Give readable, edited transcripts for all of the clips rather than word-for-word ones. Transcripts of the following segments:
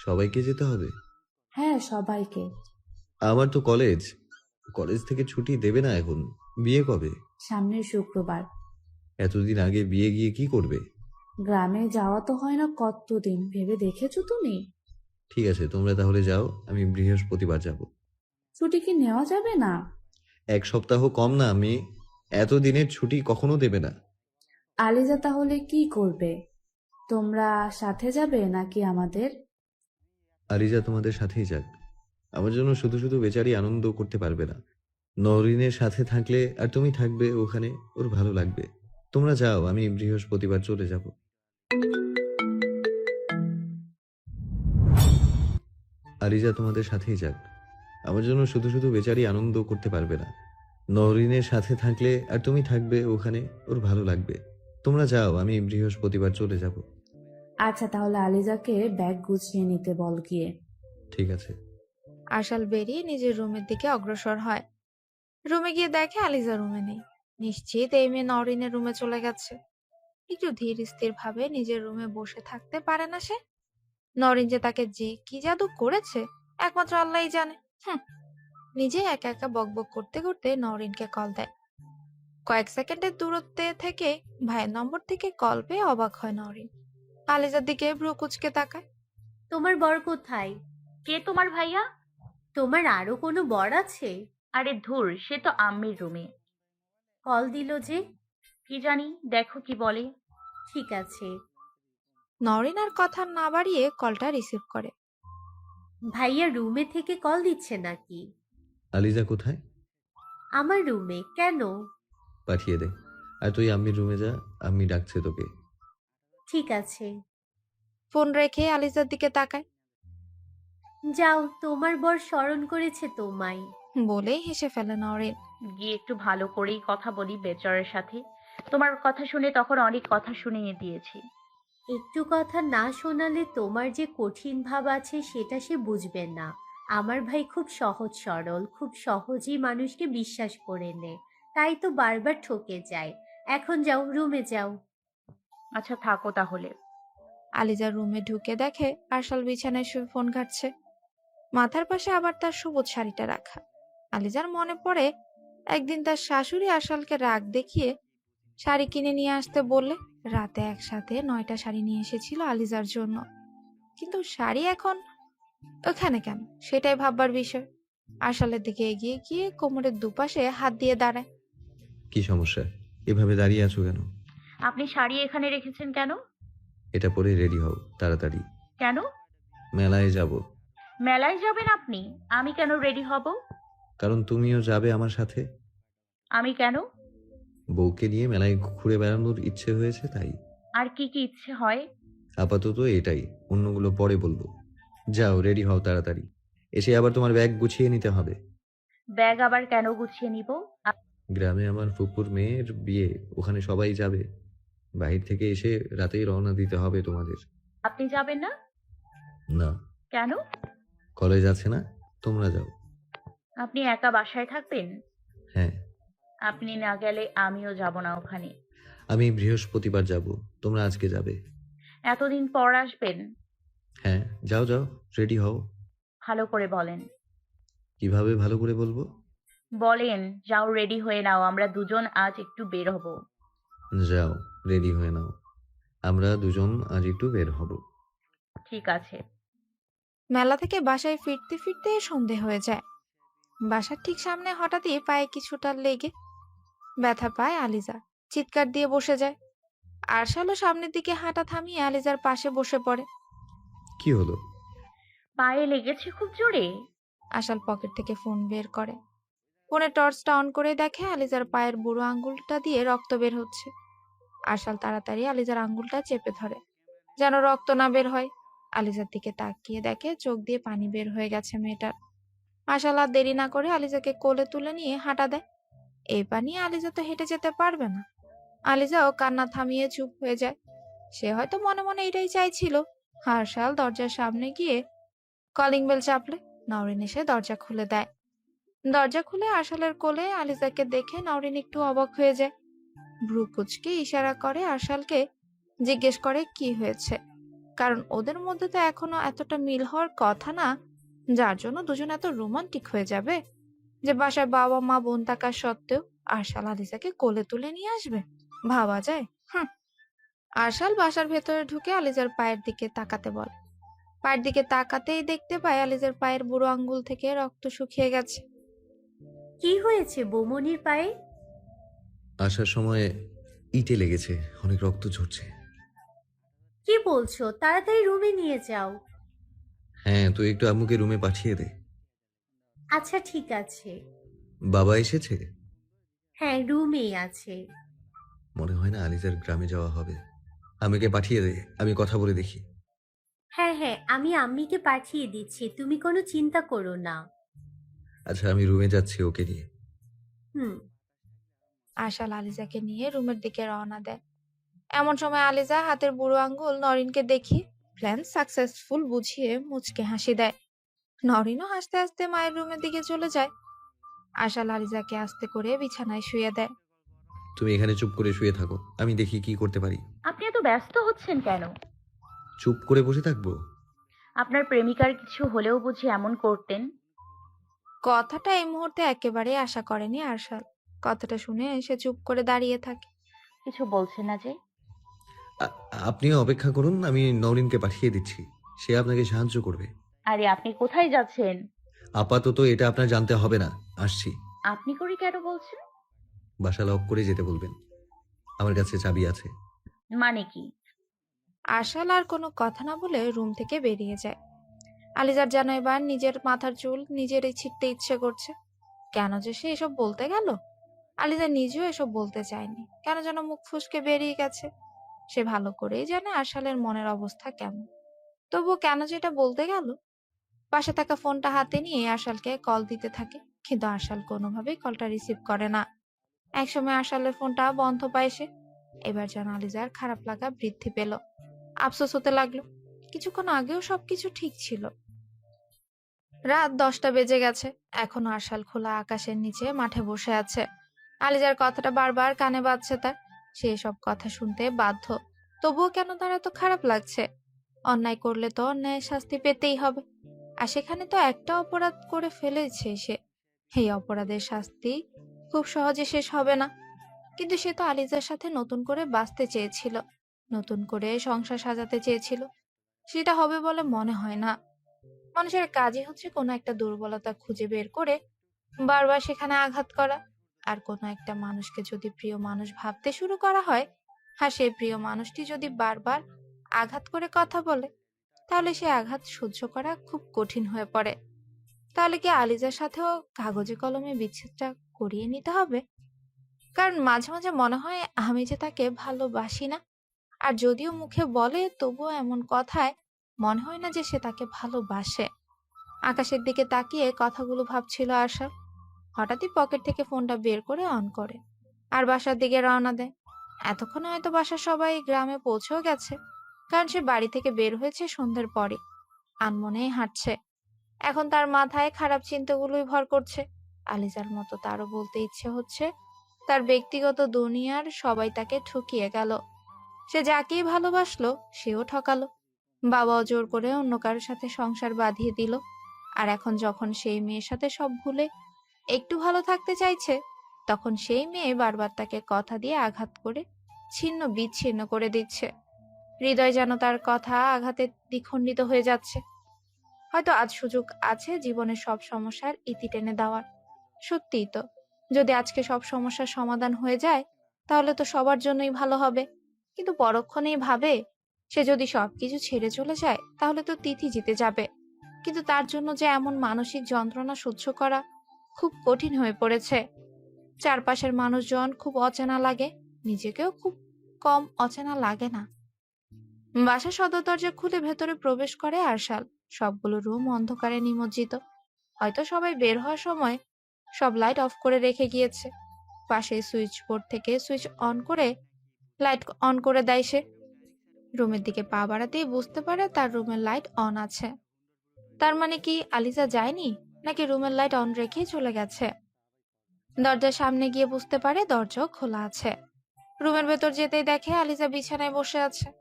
সবাইকে যেতে হবে? হ্যাঁ, সবাইকে। আমার তো কলেজ। কলেজ থেকে ছুটি দেবে না এখন। বিয়ে কবে? সামনের শুক্রবার। এতদিন আগে বিয়ে গিয়ে কি করবে? গ্রামে যাওয়া তো হয় না কতদিন, ভেবে দেখেছো তুমি? ঠিক আছে, তোমরা তাহলে যাও, আমি বৃহস্পতিবার যাব। ছুটি কি নেওয়া যাবে না? 1 সপ্তাহ কম না আমি? এতদিনের ছুটি কখনো দেবে না। আলিজা তাহলে কি করবে? তোমরা সাথে যাবে নাকি আমাদের? আলিজা তোমাদের সাথেই যাক। আমার জন্য শুধু শুধু বেচারি আনন্দ করতে পারবে না। নরিনের সাথে থাকলে আর তুমি থাকবে ওখানে, ওর ভালো লাগবে। তোমরা যাও, আমি বৃহস্পতিবার চলে যাব। আলিজা তোমাদের সাথেই যাক। আমার জন্য শুধু শুধু বেচারি আনন্দ করতে পারবে না। নরিনের সাথে থাকলে আর তুমি থাকবে ওখানে, ওর ভালো লাগবে। তোমরা যাও, আমি বৃহস্পতিবার চলে যাব। আচ্ছা, তাহলে আলিজাকে ব্যাগ গুছিয়ে নিতে বল গিয়ে। ঠিক আছে। আশাল বেরিয়ে নিজের রুমের দিকে অগ্রসর হয়। রুমে গিয়ে দেখে আলিজা রুমে নেই। নিশ্চিত এই মেয়ে নরিনের রুমে চলে গেছে। একটু ধীর স্থির ভাবে নিজের রুমে বসে থাকতে পারে না সে। নরিন যে তাকে যে কি জাদু করেছে একমাত্র আল্লাহই জানে। হুম। নিজে একা একা বকবক করতে করতে নরিনকে কল দেয়। কয়েক সেকেন্ডের দূরত্বে থেকে ভাইয়ের নম্বর থেকে কল পেয়ে অবাক হয় নরিন। আলিজার দিকে ভ্রু কুঁচকে তাকায়। তোমার বর কোথায়? কে তোমার ভাইয়া? তোমার আরো কোনো বর আছে? আরে ধুর, সে তো আম্মির রুমে। কল দিল যে। কি জানি, দেখো কি বলে। ঠিক আছে। নরিন আর কথা না বাড়িয়ে কলটা রিসিভ করে। ভাইয়া রুমে থেকে কল দিচ্ছে নাকি? আলিজা কোথায়? আমার রুমে কেন? পাঠিয়ে দে। আর তুই আম্মির রুমে যা, আম্মি ডাকছে তোকে। ঠিক আছে। ফোন রেখে আলিজার দিকে তাকায়। যাও, তোমার বর স্মরণ করেছে তোমায়। বলেই হেসে ফেলে নরিন। গিয়ে একটু ভালো করেই কথা বলি বেচারার সাথে। তোমার কথা শুনে তখন অনেক কথা শুনিয়ে দিয়েছি। একটু কথা না শোনালে তোমার যে কঠিন ভাব আছে সেটা সে বুঝবে না। আমার ভাই খুব সহজ সরল, খুব সহজেই মানুষকে বিশ্বাস করে নেয়, তাই তো বারবার ঠকে যায়। এখন যাও, রুমে যাও। আচ্ছা থাকো তাহলে। আলিজার রুমে ঢুকে দেখে আরশাল বিছানায় শুয়ে ফোন ঘাঁটছে। মাথার পাশে আবার তার সবুজ শাড়িটা রাখা। আলিজার মনে পড়ে একদিন তার শাশুড়ি আরশালকে রাগ দেখিয়ে শাড়ি কিনে নিয়ে আসতে বললে রাতে একসাথে 9টা শাড়ি নিয়ে এসেছিল আলিজার জন্য। কিন্তু শাড়ি এখন ওখানে কেন, সেটাই ভাববার বিষয়। আরশালের দিকে এগিয়ে গিয়ে কোমরের দুপাশে হাত দিয়ে দাঁড়ায়। কি সমস্যা? এভাবে দাঁড়িয়ে আছো কেন? আপনি শাড়ি এখানে রেখেছেন কেন? এটা পরে রেডি হও তাড়াতাড়ি। কেন? মেলায় যাব। মেলায় যাবেন আপনি? আমি কেন রেডি হব? কারণ তুমিও যাবে আমার সাথে। আমি কেন? বউকে নিয়ে মেলায় ঘুরে বেড়ানোর ইচ্ছে হয়েছে তাই। আর কি কি ইচ্ছে হয়? আপাতত এটাই, অন্যগুলো পরে বলবো। যাও, রেডি হও তাড়াতাড়ি। এসে আবার তোমার ব্যাগ গুছিয়ে নিতে হবে। ব্যাগ আবার কেন গুছিয়ে নিব? গ্রামে আমার ফুপুর মেয়ের বিয়ে, ওখানে সবাই যাবে। বাহির থেকে এসে রাতেই রওনা দিতে হবে তোমাদের। আপনি যাবেন না? না। কেন? কলেজ আছে না, তোমরা যাও। আপনি একা বাসায় থাকবেন? হ্যাঁ। আপনি না গেলে আমিও যাব না ওখানে। আমি বৃহস্পতিবার যাব, তোমরা আজকে যাবে। এতদিন পর আসবেন? হ্যাঁ, যাও যাও, রেডি হও। ভালো করে বলেন। কিভাবে ভালো করে বলবো? বলেন, যাও রেডি হয়ে নাও, আমরা দুজন আজ একটু বের হব। যাও, রেডি হয়ে নাও, আমরা দুজন আজ একটু বের হব। ঠিক আছে। মেলা থেকে বাসায় ফিরতে ফিরতে সন্ধে হয়ে যায়। বাসার ঠিক সামনে হঠাৎই পায়ে কিছুটা লেগে ব্যথা পায় আলিজা। চিৎকার দিয়ে বসে যায়। আরশালও সামনের দিকে হাঁটা থামিয়ে আলিজার পাশে বসে পড়ে। কি হলো? পায়ে লেগেছে খুব জোরে? আশাল পকেট থেকে ফোন বের করে। ফোনে টর্চটা অন করে দেখে আলিজার পায়ের বুড়ো আঙ্গুলটা দিয়ে রক্ত বের হচ্ছে। আশাল তাড়াতাড়ি আলিজার আঙ্গুলটা চেপে ধরে যেন রক্ত না বের হয়। আলিজার দিকে তাকিয়ে দেখে চোখ দিয়ে পানি বের হয়ে গেছে মেয়েটার। আশাল আর দেরি না করে আলিজাকে কোলে তুলে নিয়ে হাঁটা দেয়। এই পানি আলিজা তো হেঁটে যেতে পারবে না। আলিজাও কান্না থামিয়ে চুপ হয়ে যায়। সে হয়তো মনে মনে এটাই চাইছিল। আশাল দরজার সামনে গিয়ে কলিং বেল চাপলে নওরিন এসে দরজা খুলে দেয়। দরজা খুলে আশালের কোলে আলিজাকে দেখে নওরিন একটু অবাক হয়ে যায়। ভ্রু কুঁচকে ইশারা করে আশালকে, জিজ্ঞেস করে কি হয়েছে। কারণ ওদের মধ্যে তো এখনো এতটা মিল হওয়ার কথা না, যার জন্য দুজন এত রোমান্টিক হয়ে যাবে যে বাসায় বাবা মা বোন থাকা সত্ত্বেও আরশাল আলিজাকে কোলে তুলে নিয়ে আসবে। ভাবা যায়? হুম। আরশাল বাসার ভেতরে ঢুকে আলিজার পায়ের দিকে তাকাতে বলে। পায়ের দিকে তাকাতেই দেখতে পায় আলিজার পায়ের বুড়ো আঙ্গুল থেকে রক্ত শুকিয়ে গেছে। কি হয়েছে বৌমনির পায়ে? আসার সময় ইটে লেগেছে, অনেক রক্ত ঝরছে। কি বলছো? তাড়াতাড়ি রুমে নিয়ে যাও। হ্যাঁ, তুই একটু আম্মুকে রুমে পাঠিয়ে দে। আচ্ছা ঠিক আছে। বাবা এসেছে? হ্যাঁ, রুমেই আছে। মনে হয় না আলিজার গ্রামে যাওয়া হবে। আম্মুকে পাঠিয়ে দে, আমি কথা বলে দেখি। হ্যাঁ হ্যাঁ, আমি আম্মিকে পাঠিয়ে দিচ্ছি, তুমি কোনো চিন্তা করো না। আচ্ছা, আমি রুমে যাচ্ছি ওকে নিয়ে। হুম। আরশাল আলিজাকে নিয়ে রুমের দিকে রওনা দেয়। এমন সময় আলিজা হাতের বুড়ো আঙ্গুল নরিনকে দেখিয়ে প্ল্যান সাকসেসফুল বুঝিয়ে মুচকে হাসি দেয়। নরিনও হাসতে হাসতে মায়ের রুমের দিকে চলে যায়। আরশাল আলিজাকে আস্তে করে বিছানায় শুয়ে দেয়। তুমি এখানে চুপ করে শুয়ে থাকো, আমি দেখি কি করতে পারি। আপনি এত ব্যস্ত হচ্ছেন কেন? চুপ করে বসে থাকবো? আপনার প্রেমিকার কিছু হলেও বুঝি এমন করতেন? কথাটা এই মুহূর্তে একেবারেই আশা করেনি আরশাল। কথাটা শুনে সে চুপ করে দাঁড়িয়ে থাকে। কিছু বলছেন না যে? আ- আপনিও অপেক্ষা করুন, আমি নওরিনকে পাঠিয়ে দিচ্ছি, সে আপনাকে সাহায্য করবে। আরে আপনি কোথায় যাচ্ছেন? আপাতত এটা আপনার জানতে হবে না, আসছি। আপনি করে কেন বলছেন? বাসা লক করে যেতে বলবেন, আমার কাছে চাবি আছে। মানে কি? আরশাল আর কোনো কথা না বলে রুম থেকে বেরিয়ে যায়। আলিজার যেন এবার নিজের মাথার চুল নিজেরই ছিঁড়তে ইচ্ছে করছে। কেন যে সে এসব বলতে গেল? আলিজা নিজেও এসব বলতে চায়নি, কেন যেন মুখ ফুসকে বেরিয়ে গেছে। সে ভালো করেই জানে আরশালের মনের অবস্থা কেমন, তবুও কেন যে এটা বলতে গেল। পাশে থাকা ফোনটা হাতে নিয়ে আরশালকে কল দিতে থাকে, কিন্তু আরশাল কোনোভাবেই কলটা রিসিভ করে না। একসময় আরশালের ফোনটা বন্ধ পায় সে। এবার যেন আলিজার খারাপ লাগা বৃদ্ধি পেল, আফসোস হতে লাগলো। কিছুক্ষণ আগেও সবকিছু ঠিক ছিল। রাত 10টা বেজে গেছে, এখনো আরশাল খোলা আকাশের নিচে মাঠে বসে আছে। আলিজার কথাটা বারবার কানে বাজছে তার। সে এসব কথা শুনতে বাধ্য, তবুও কেন তার এত খারাপ লাগছে? অন্যায় করলে তো অন্যায়ের শাস্তি পেতেই হবে, আর সেখানে তো একটা অপরাধ করে ফেলেছে সে। এই অপরাধের শাস্তি খুব সহজে শেষ হবে না। কিন্তু সে তো আলিজার সাথে নতুন করে বাঁচতে চেয়েছিল, নতুন করে সংসার সাজাতে চেয়েছিল। সেটা হবে বলে মনে হয় না। মানুষের কাজই হচ্ছে কোনো একটা দুর্বলতা খুঁজে বের করে বারবার সেখানে আঘাত করা। আর কোনো একটা মানুষকে যদি প্রিয় মানুষ ভাবতে শুরু করা হয়, আর সেই প্রিয় মানুষটি যদি বারবার আঘাত করে কথা বলে, তাহলে সে আঘাত সহ্য করা খুব কঠিন হয়ে পড়ে। তাহলে কি আলিজার সাথেও কাগজে কলমে বিচ্ছেদটা করিয়ে নিতে হবে? কারণ মাঝে মাঝে মনে হয় আমি যে তাকে ভালোবাসি না। আর যদিও মুখে বলে, তবুও এমন কথায় মনে হয় না যে সে তাকে ভালোবাসে। আকাশের দিকে তাকিয়ে কথাগুলো ভাবছিল আশা। হঠাৎই পকেট থেকে ফোনটা বের করে অন করে আর বাসার দিকে রওনা দেয়। এতক্ষণে হয়তো বাসার সবাই গ্রামে পৌঁছেও গেছে, কারণ সে বাড়ি থেকে বের হয়েছে সন্ধ্যের পরে। আনমনেই হাঁটছে। এখন তার মাথায় খারাপ চিন্তাগুলোই ভর করছে। আলিজার মতো তারও বলতে ইচ্ছে হচ্ছে তার ব্যক্তিগত দুনিয়ার সবাই তাকে ঠকিয়ে গেল। সে যাকেই ভালোবাসলো সেও ঠকালো। বাবাও জোর করে অন্য কারোর সাথে সংসার বাঁধিয়ে দিল। আর এখন যখন সেই মেয়ের সাথে সব ভুলে একটু ভালো থাকতে চাইছে, তখন সেই মেয়ে বারবার তাকে কথা দিয়ে আঘাত করে ছিন্ন বিচ্ছিন্ন করে দিচ্ছে। হৃদয় যেন তার কথা আঘাতে দ্বিখণ্ডিত হয়ে যাচ্ছে। হয়তো আজ সুযোগ আছে জীবনের সব সমস্যার ইতি টেনে দেওয়ার। সত্যিই তো, যদি আজকে সব সমস্যার সমাধান হয়ে যায়, তাহলে তো সবার জন্যই ভালো হবে। কিন্তু পরক্ষণেই ভাবে, সে যদি সবকিছু ছেড়ে চলে যায়, তাহলে তো তিথি জিতে যাবে। কিন্তু তার জন্য যে এমন মানসিক যন্ত্রণা সহ্য করা খুব কঠিন হয়ে পড়েছে। চারপাশের মানুষজন খুব অচেনা লাগে, নিজেকেও খুব কম অচেনা লাগে না। বাসার সদর দরজা খুলে ভেতরে প্রবেশ করে আরশাল। সবগুলো রুম অন্ধকারে নিমজ্জিত। হয়তো সবাই বের হওয়ার সময় সব লাইট অফ করে রেখে গিয়েছে। পাশে সুইচ বোর্ড থেকে সুইচ অন করে লাইট অন করে দেয় সে। রুমের দিকে পা বাড়াতেই বুঝতে পারে তার রুমের লাইট অন আছে। তার মানে কি আলিজা যায়নি, নাকি রুমের লাইট অন রেখেই চলে গেছে? দরজার সামনে গিয়ে বুঝতে পারে দরজাও খোলা আছে। রুমের ভেতর যেতেই দেখে আলিজা বিছানায় বসে আছে।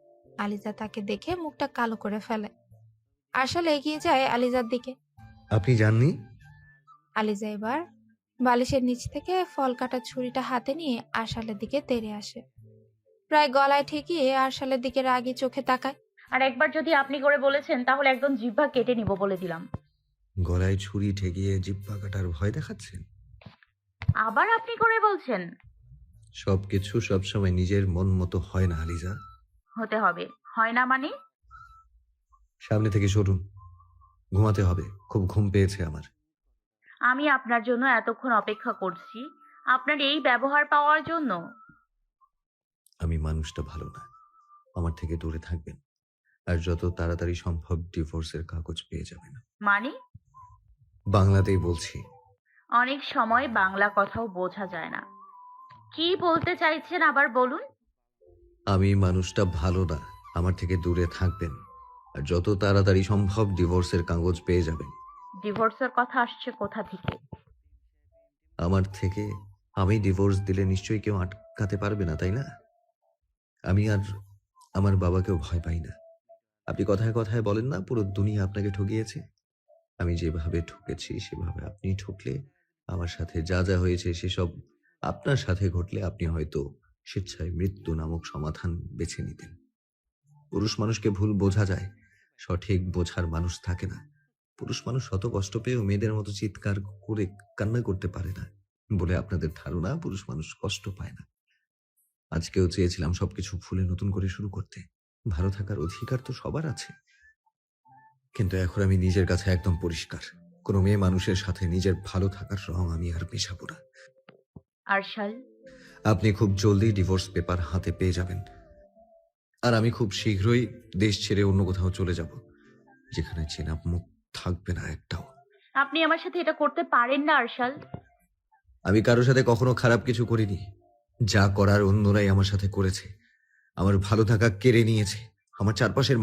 আলিজা তাকে দেখে মুখটা কালো করে ফেলে। আরশাল এগিয়ে যায় আলিজার দিকে। আপনি জাননি? আলিজা এবার বালিশের নিচ থেকে ফল কাটার ছুরিটা হাতে নিয়ে আরশালের দিকে তেড়ে আসে। প্রায় গলায় ঠেকিয়ে আরশালের দিকে রাগী চোখে তাকায়। আর একবার যদি আপনি করে বলেছেন তাহলে একদম জিহ্বা কেটে নিব বলে দিলাম। গলায় ছুরি ঠেকিয়ে জিহ্বা কাটার ভয় দেখাচ্ছেন? আবার আপনি করে বলছেন? সবকিছু সবসময় নিজের মন মতো হয় না আলিজা। হতে হবে। হয় না মানে? সামনে থেকে সরুন, ঘুমাতে হবে, খুব ঘুম পেয়েছে আমার। আমি আপনার জন্য এতক্ষণ অপেক্ষা করছি, আপনার এই ব্যবহার পাওয়ার জন্য? আমি মানুষটা ভালো না, আমার থেকে দূরে থাকবেন, আর যত তাড়াতাড়ি সম্ভব ডিভোর্সের কাগজ পেয়ে যাবেন। মানে? বাংলাতেই বলছি। অনেক সময় বাংলা কথাও বোঝা যায় না। কি বলতে চাইছেন আবার বলুন। আমি মানুষটা ভালো না, আমার থেকে দূরে থাকবেন, আর যত তাড়াতাড়ি সম্ভব ডিভোর্সের কাগজ পেয়ে যাবেন। ডিভোর্সের কথা আসছে কোথা থেকে? আমার থেকে? আমি ডিভোর্স দিলে নিশ্চয়ই কেউ আটকাতে পারবে না, তাই না? আমি আর আমার বাবাকেও ভয় পাই না। আপনি কথায় কথায় বলেন না পুরো দুনিয়া আপনাকে ঠকিয়েছে। আমি যেভাবে ঠকেছি সেভাবে আপনি ঠকলে, আমার সাথে যা যা হয়েছে সেসব আপনার সাথে ঘটলে আপনি হয়তো স্বেচ্ছায় মৃত্যু নামক সমাধান বেছে নিতেন। পুরুষ মানুষকে ভুল বোঝা যায়, সঠিক বোঝার মানুষ থাকে না। পুরুষ মানুষ শত কষ্ট পেয়েও মেয়েদের মতো চিৎকার করে কান্না করতে পারে না বলে আপনাদের ধারণা পুরুষ মানুষ কষ্ট পায় না। আজকেও চেয়েছিলাম সবকিছু ভুলে নতুন করে শুরু করতে। ভালো থাকার অধিকার তো সবার আছে, কিন্তু এখন আমি নিজের কাছে একদম পরিষ্কার। কোনো মেয়ে মানুষের সাথে নিজের ভালো থাকার রং আমি আর মেশাবো না। আরশাল, আপনি খুব জলদি ডিভোর্স পেপার হাতে পেয়ে যাবেন, আর আমি খুব শীঘ্রই দেশ ছেড়ে অন্য কোথাও চলে যাব, যেখানে চেনা মুখ থাকবে না একটাও। আপনি আমার সাথে এটা করতে পারেন না আরশাল। আমি কারোর সাথে কখনো খারাপ কিছু করিনি। যা করার অন্যরাই আমার সাথে করেছে, আমার ভালো থাকা কেড়ে নিয়েছে। আমার চারপাশের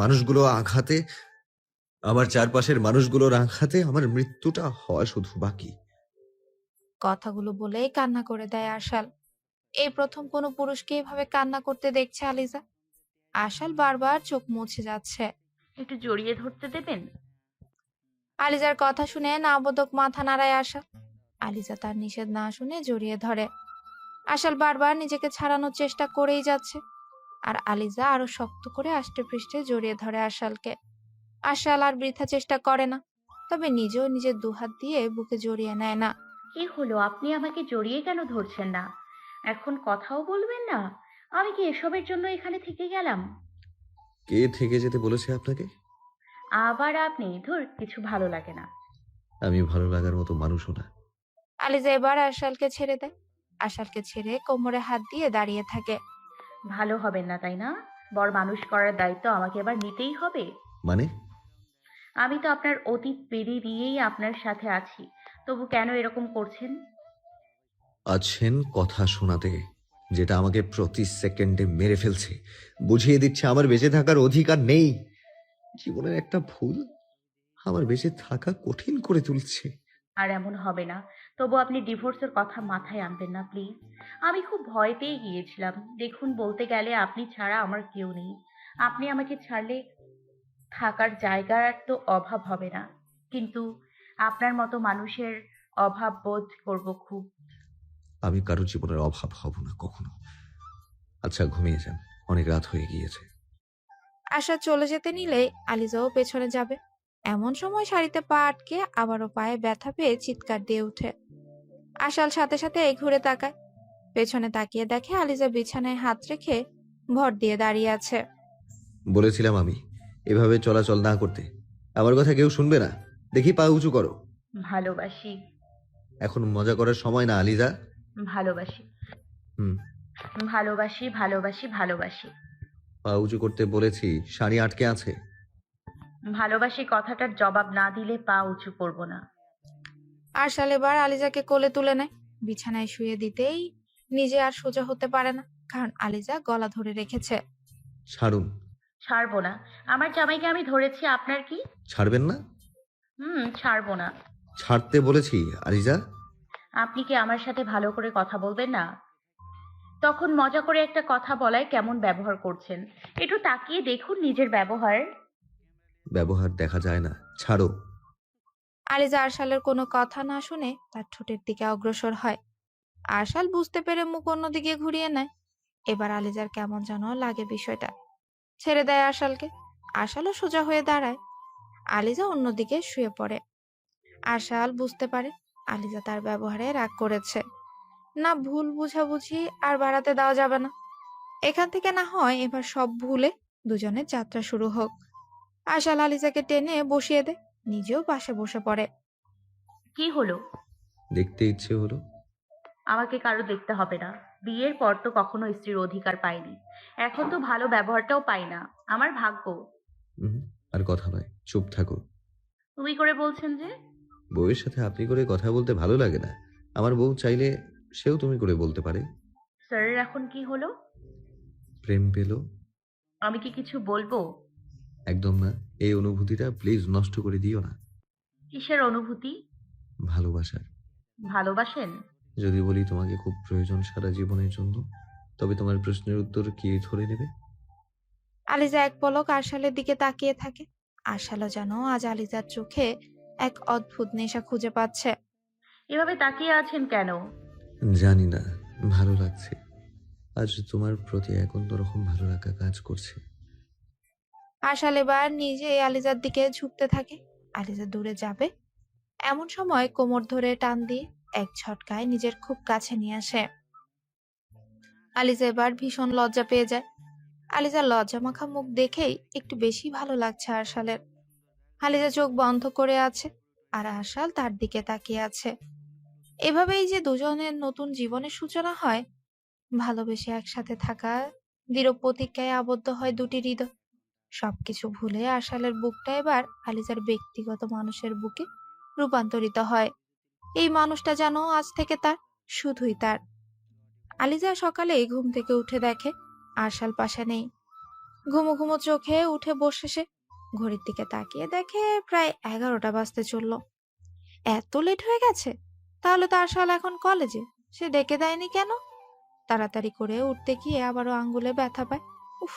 মানুষগুলোর আঘাতে আমার মৃত্যুটা হওয়া শুধু বাকি। কথাগুলো বলেই কান্না করে দেয় আরশাল। এই প্রথম কোনো পুরুষকে এভাবে কান্না করতে দেখছে আলিজা। আরশাল বারবার চোখ মুছে যাচ্ছে। একটু জড়িয়ে ধরতে দেবেন? আলিজার কথা শুনে নাবোধক মাথা নাড়ায় আরশাল। আলিজা তার নিষেধ না শুনে জড়িয়ে ধরে। আরশাল বারবার নিজেকে ছাড়ানোর চেষ্টা করেই যাচ্ছে, আর আলিজা আরো শক্ত করে আষ্টে পৃষ্ঠে জড়িয়ে ধরে আরশালকে। আরশাল আর বৃথা চেষ্টা করে না, তবে নিজেও নিজের দুহাত দিয়ে বুকে জড়িয়ে নেয় না। কি হলো, আপনি আমাকে জড়িয়ে কেন ধরছেন না? এখন কথাও বলবেন না? আমি কি এসবের জন্য এখানে থেকে গেলাম? কে থেকে যেতে বলেছে আপনাকে? আবার আপনি? ধুর, কিছু ভালো লাগে না। আমি ভালো লাগার মতো মানুষও না। আলিজা এবার আরশালকে ছেড়ে দেয়। আরশালকে ছেড়ে কোমরে হাত দিয়ে দাঁড়িয়ে থাকে। ভালো হবেন না তাই না? বড় মানুষ করার দায়িত্ব আমাকে এবার নিতেই হবে। মানে? আমি তো আপনার অতীত পেরিয়ে দিয়েই আপনার সাথে আছি, তবু কেন এরকম করছেন? আছেন কথা শোনাতে, যেটা আমাকে প্রতি সেকেন্ডে মেরে ফেলছে, বুঝিয়ে দিচ্ছে আমার বেঁচে থাকার অধিকার নেই। জীবনের একটা ভুল আমার বেঁচে থাকা কঠিন করে তুলছে। আর এমন হবে না, তবু আপনি ডিভোর্সের কথা মাথায় আনবেন না প্লিজ। আমি খুব ভয় পেয়ে গিয়েছিলাম। দেখুন, বলতে গেলে আপনি ছাড়া আমার কেউ নেই। আপনি আমাকে ছাড়লে থাকার জায়গার তো অভাব হবে না, কিন্তু আপনার মতো মানুষের অভাব বোধ করব খুব। আমি কারো জীবনের অভাব হব না কখনো। আচ্ছা, ঘুমিয়ে যান, অনেক রাত হয়ে গিয়েছে। আশা চলে যেতে নিলেই আলিজাও পেছনে যাবে। এমন সময় শাড়িতে পা আটকে আবারও পায়ে ব্যথা পেয়ে চিৎকার দিয়ে ওঠে। আশাল সাথে সাথে ঘুরে তাকায়। পেছনে তাকিয়ে দেখে আলিজা বিছানায় হাত রেখে ভর দিয়ে দাঁড়িয়ে আছে। বলেছিলাম আমি এভাবে চলাচল না করতে। আমার কথা কেউ শুনবে না। দেখি পা উঁচু করো। ভালোবাসি, এখন মজা করার সময় না আলিজা। ভালোবাসি, হুম, ভালোবাসি, ভালোবাসি, ভালোবাসি। পা উঁচু করতে বলেছি, শাড়ি আটকে আছে। ভালোবাসি কথাটার জবাব না দিলে পা উঁচু করব না। আরশাল এবার আলিজাকে কোলে তুলে নেয়। বিছানায় শুয়ে দিতেই নিজে আর সোজা হতে পারে না, কারণ আলিজা গলা ধরে রেখেছে। ছাড়ুন। ছাড়বো না। আমার জামাইকে আমি ধরেছি, আপনার কি? ছাড়বেন না? ছাড়বো না। ছাড়তে বলেছি আলিজা। আপনি কি আমার সাথে ভালো করে কথা বলবেন না? তখন মজা করে একটা কথা বলায় কেমন ব্যবহার করছেন। একটু তাকিয়ে দেখুন নিজের ব্যবহার। ব্যবহার দেখা যায় না, ছাড়ো। আলিজা আরশালের কোনো কথা না শুনে তার ঠোঁটের দিকে অগ্রসর হয়। আরশাল বুঝতে পেরে মুখ অন্যদিকে ঘুরিয়ে নেয়। এবার আলিজার কেমন যেন লাগে বিষয়টা। ছেড়ে দেয় আরশালকে। আরশালও সোজা হয়ে দাঁড়ায়। আলিজা অন্যদিকে শুয়ে পড়ে। আরশাল বুঝতে পারে আলিজা তার ব্যবহারে রাগ করেছে। না, ভুল বুঝাবুঝি আর বাড়াতে দেওয়া যাবে না। এখান থেকে না হয় এবার সব ভুলে দুজনের যাত্রা শুরু হোক। আরশাল আলিজাকে টেনে বসিয়ে দেয়, নিজেও পাশে বসে পড়ে। কি হলো? দেখতে ইচ্ছে হলো। আমাকে কারো দেখতে হবে না। বিয়ের পর তো কখনো স্ত্রীর অধিকার পাইনি, এখন তো ভালো ব্যবহারটাও পাই না। আমার ভাগ্য। উহুম, আর কথা নয়, চুপ থাকো। তুমি করে বলছেন যে? বউয়ের সাথে আপনি করে কথা বলতে ভালো লাগে না? আমার বউ চাইলে সেও তুমি করে বলতে পারে। স্যারের এখন কি হলো? প্রেম পেল। আমি কি কিছু বলবো? একদম না। এই অনুভূতিটা প্লিজ নষ্ট করে দিও না। কিসের অনুভূতি? ভালোবাসার। ভালোবাসেন? যদি বলি তোমাকে খুব প্রয়োজন সারা জীবনের জন্য, তবে তোমার প্রশ্নের উত্তর কি ধরে নেবে? আলিজা এক পলক আরশালের দিকে তাকিয়ে থাকে। আরশালও যেন আজ আলিজার চোখে এক অদ্ভুত নেশা খুঁজে পাচ্ছে। এভাবে তাকিয়ে আছেন কেন? জানি না, ভালো লাগছে। আজ তোমার প্রতি এক অন্যরকম ভালো লাগা কাজ করছে। আরশাল এবার নিজে আলিজার দিকে ঝুঁকতে থাকে। আলিজা দূরে যাবে এমন সময় কোমর ধরে টান দিয়ে এক ঝটকায় নিজের খুব কাছে নিয়ে আসে। আলিজা এবার ভীষণ লজ্জা পেয়ে যায়। আলিজার লজ্জা মাখা মুখ দেখেই একটু বেশি ভালো লাগছে আরশালের। আলিজা চোখ বন্ধ করে আছে আর আরশাল তার দিকে তাকিয়ে আছে। এভাবেই যে দুজনের নতুন জীবনের সূচনা হয়, ভালোবেসে একসাথে থাকা দৃঢ় প্রতিজ্ঞায় আবদ্ধ হয় দুটি হৃদয়। সবকিছু ভুলে আরশালের বুকটা এবার আলিজার ব্যক্তিগত মানুষের বুকে রূপান্তরিত হয়। এই মানুষটা যেন আজ থেকে তার, শুধুই তার। আলিজা সকালেই ঘুম থেকে উঠে দেখে আরশাল পাশে নেই। ঘুমো ঘুমো চোখে উঠে বসে সে। ঘড়ির দিকে তাকিয়ে দেখে প্রায় 11টা বাজতে চলল। এত লেট হয়ে গেছে? তাহলে তো আরশাল এখন কলেজে। সে ডেকে দেয়নি কেন? তাড়াতাড়ি করে উঠতে গিয়ে আবারও আঙ্গুলে ব্যথা পায়। উফ,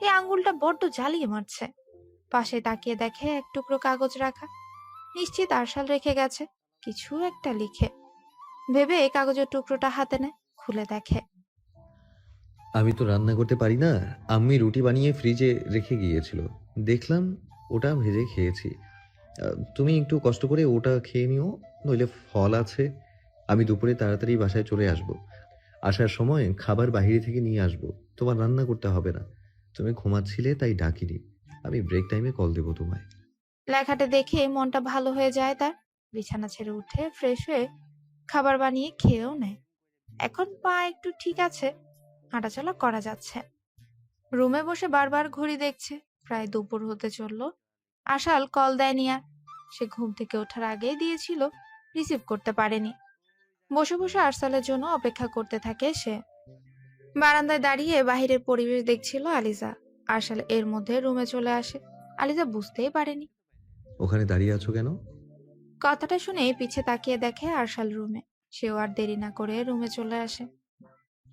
এই আঙ্গুলটা বড্ড জ্বালিয়ে মারছে। পাশে তাকিয়ে দেখে এক টুকরো কাগজ রাখা। নিশ্চিত আরশাল রেখে গেছে কিছু একটা লিখে। ভেবে কাগজের টুকরোটা হাতে নেয়, খুলে দেখে। আমি তো রান্না করতে পারি না। আম্মি রুটি বানিয়ে ফ্রিজে রেখে গিয়েছিল, দেখলাম, ওটা ভেজে খেয়েছি। তুমি একটু কষ্ট করে ওটা খেয়ে নিও, নইলে ফল আছে। আমি দুপুরে তাড়াতাড়ি বাসায় চলে আসব। আসার সময় খাবার বাইরে থেকে নিয়ে আসব। তোমার রান্না করতে হবে না। তুমি ঘুমাচ্ছিলে তাই ডাকিনি। আমি ব্রেক টাইমে কল দেবো তোমায়। লেখাটা দেখে মনটা ভালো হয়ে যায় তার। বিছানা ছেড়ে উঠে ফ্রেশ হয়ে খাবার বানিয়ে খেয়েও নেয়। এখন পা একটু ঠিক আছে, হাঁটাচলা করা যাচ্ছে। রুমে বসে বারবার ঘড়ি দেখছে, প্রায় দুপুর হতে চলল। আশাল কল দেয়নি আর। সে ঘুম থেকে ওঠার আগেই দিয়েছিল, রিসিভ করতে পারেনি। বসে বসে আরসালের জন্য অপেক্ষা করতে থাকে সে। বারান্দায় দাঁড়িয়ে বাহিরের পরিবেশ দেখছিল আলিজা। আরসাল এর মধ্যে রুমে চলে আসে। আলিজা বুঝতেই পারেনি। ওখানে দাঁড়িয়ে আছো কেন? কথাটা শুনে পিছে তাকিয়ে দেখে আরশাল রুমে। সেও আর দেরি না করে রুমে চলে আসে।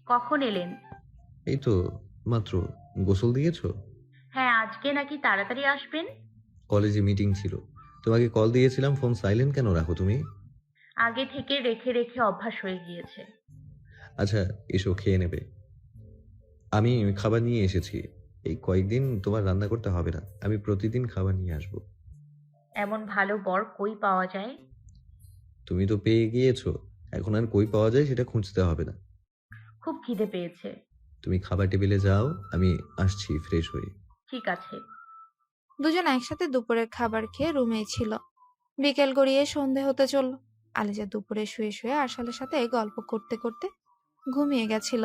কখন এলেন? এই তো মাত্র। গোসল দিয়েছো? হ্যাঁ, আজকে নাকি তাড়াতাড়ি আসবেন? কলেজে মিটিং ছিল, তোমাকে কল দিয়েছিলাম, ফোন সাইলেন্ট কেন রাখো তুমি? আগে থেকে রেখে রেখে অভ্যাস হয়ে গিয়েছে। আচ্ছা, এসো খেয়ে নেবে। আমি খাবার নিয়ে এসেছি। এই কয়েকদিন তোমার রান্না করতে হবে না, আমি প্রতিদিন খাবার নিয়ে আসবো। এমন ভালো বর কই পাওয়া যায়? তুমি তো পেয়ে গিয়েছো, এখন আর কই পাওয়া যায় সেটা খুঁজতে হবে না। খুব খিদে পেয়েছে। তুমি খাবার টেবিলে যাও, আমি আসছি ফ্রেশ হয়ে। ঠিক আছে। দুজন একসাথে দুপুরের খাবার খেয়ে রুমেই ছিল। বিকেল গড়িয়ে সন্ধে হতে চলল। আলিজা দুপুরে শুয়ে শুয়ে আরশালের সাথে গল্প করতে করতে ঘুমিয়ে গেছিল।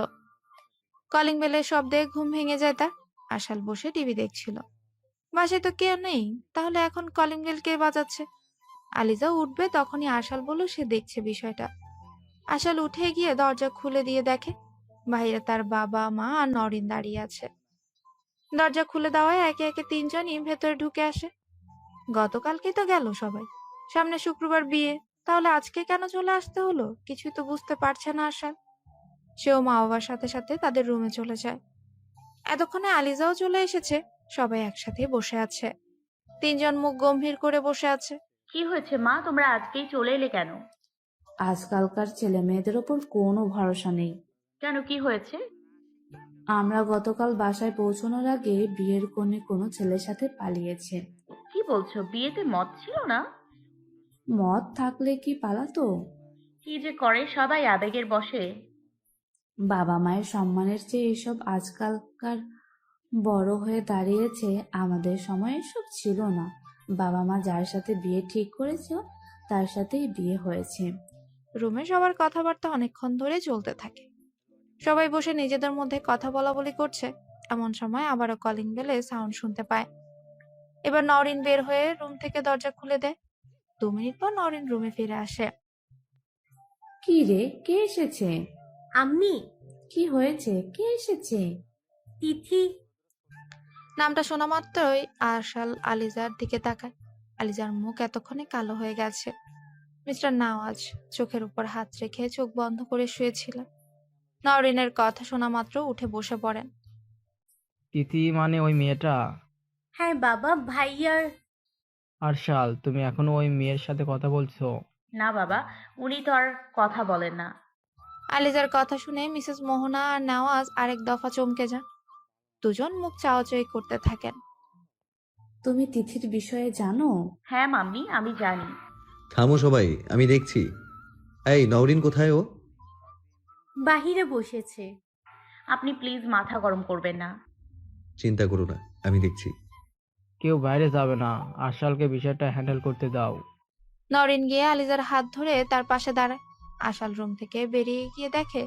কলিং বেলের শব্দে ঘুম ভেঙে যায় তার। আরশাল বসে টিভি দেখছিল। বাসায় তো কেউ নেই, তাহলে এখন কলিং বেল কে বাজাচ্ছে? আলিজা উঠবে তখনই আরশাল বলল সে দেখছে বিষয়টা। আরশাল উঠে গিয়ে দরজা খুলে দিয়ে দেখে বাইরে তার বাবা মা আর নরিন দাঁড়িয়ে আছে। দরজা খুলে দেওয়ায় একে একে তিনজনই ভেতরে ঢুকে আসে। গতকালকেই তো গেল সবাই, সামনে শুক্রবার বিয়ে, তাহলে আজকে কেন চলে আসতে হলো কিছুই তো বুঝতে পারছে না আশা। সেও মা বাবার সাথে সাথে তাদের রুমে চলে যায়। এতক্ষণে আলিজাও চলে এসেছে। সবাই একসাথে বসে আছে। তিনজন মুখ গম্ভীর করে বসে আছে। কি হয়েছে মা, তোমরা আজকেই চলে এলে কেন? আজকালকার ছেলে মেয়েদের ওপর কোনো ভরসা নেই। কেন, কি হয়েছে? আমরা গতকাল বাসায় পৌঁছানোর আগে বিয়ের কনে কোনো ছেলের সাথে পালিয়েছে। কি বলছো, বিয়েতে মদ ছিল না? মদ থাকলে কি পালাতো? কি যে করে সবাই আবেগের বশে। বাবা মায়ের সম্মানের চেয়ে এসব আজকালকার বড় হয়ে দাঁড়িয়েছে। আমাদের সময় এসব ছিল না। বাবা মা যার সাথে বিয়ে ঠিক করেছে তার সাথেই বিয়ে হয়েছে। রুমে সবার কথাবার্তা অনেকক্ষণ ধরে চলতে থাকে। সবাই বসে নিজেদের মধ্যে কথা বলা বলি করছে। এমন সময় আবারও কলিং বেলে সাউন্ড শুনতে পায়। এবার নওরিন বের হয়ে রুম থেকে দরজা খুলে দেয়। 2 মিনিট পর নওরিন রুমে ফিরে আসে। কি রে, কে এসেছে? আম্মি, কি হয়েছে? কে এসেছে? তিথি। নামটা শোনা মাত্রই আরশাল আলিজার দিকে তাকায়। আলিজার মুখ এতক্ষণে কালো হয়ে গেছে। মিস্টার নওয়াজ চোখের উপর হাত রেখে চোখ বন্ধ করে শুয়েছিলেন। নওরিনের কথা শোনা মাত্র উঠে বসে পড়েন। তিথি মানে ওই মেয়েটা? হ্যাঁ বাবা, ভাইয়ার। আরশাল, তুমি এখনো ওই মেয়ের সাথে কথা বলছো? না বাবা, উনি তো আর কথা বলেন না। আলিজার কথা শুনে মিসেস মোহনা আর নওয়াজ আরেক দফা চমকে যান। দুজন মুখ চাওয়াচাই করতে থাকেন। তুমি তিথির বিষয়ে জানো? হ্যাঁ মাম্মি, আমি জানি। থামো সবাই, আমি দেখছি। এই নওরিন কোথায়? ও বাহিরে বসেছে। আপনি প্লিজ মাথা গরম করবেন না। চিন্তা করো না, আমি দেখছি। কেউ বাইরে যাবে না, আরশালকে বিষয়টা হ্যান্ডেল করতে দাও। নরিন গিয়ে আলিজার হাত ধরে তার পাশে দাঁড়ায়। আশাল রুম থেকে বেরিয়ে গিয়ে দেখে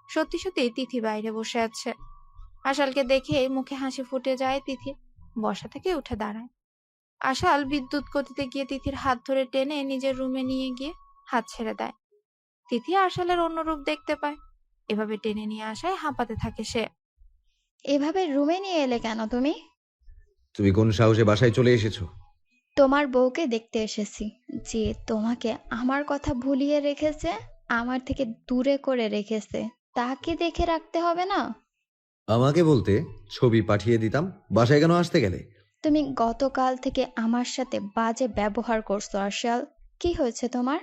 সত্যি সত্যি তিথি বাইরে বসে আছে। আশালকে দেখে মুখে হাসি ফুটে যায় তিথির। বসা থেকে উঠে দাঁড়ায়। আশাল বিদ্যুৎ গতিতে গিয়ে তিথির হাত ধরে টেনে নিজের রুমে নিয়ে গিয়ে হাত ছেড়ে দেয়। তিথি আশালের অন্য রূপ দেখতে পায়। এভাবে টেনে নিয়ে আসায় হাঁপাতে থাকে সে। এভাবে রুমে নিয়ে এলে কেন তুমি? তুমি কোন সাহসে বাসায় চলে এসেছো? তোমার বউকে দেখতে এসেছি, যে তোমাকে আমার কথা ভুলিয়ে রেখেছে, আমার থেকে দূরে করে রেখেছে। তাকে দেখে রাখতে হবে না? আমাকে বলতে ছবি পাঠিয়ে দিতাম। বাসায় কেন আসতে গেলে? তুমি গতকাল থেকে আমার সাথে বাজে ব্যবহার করছো আরশাল। কি হয়েছে তোমার?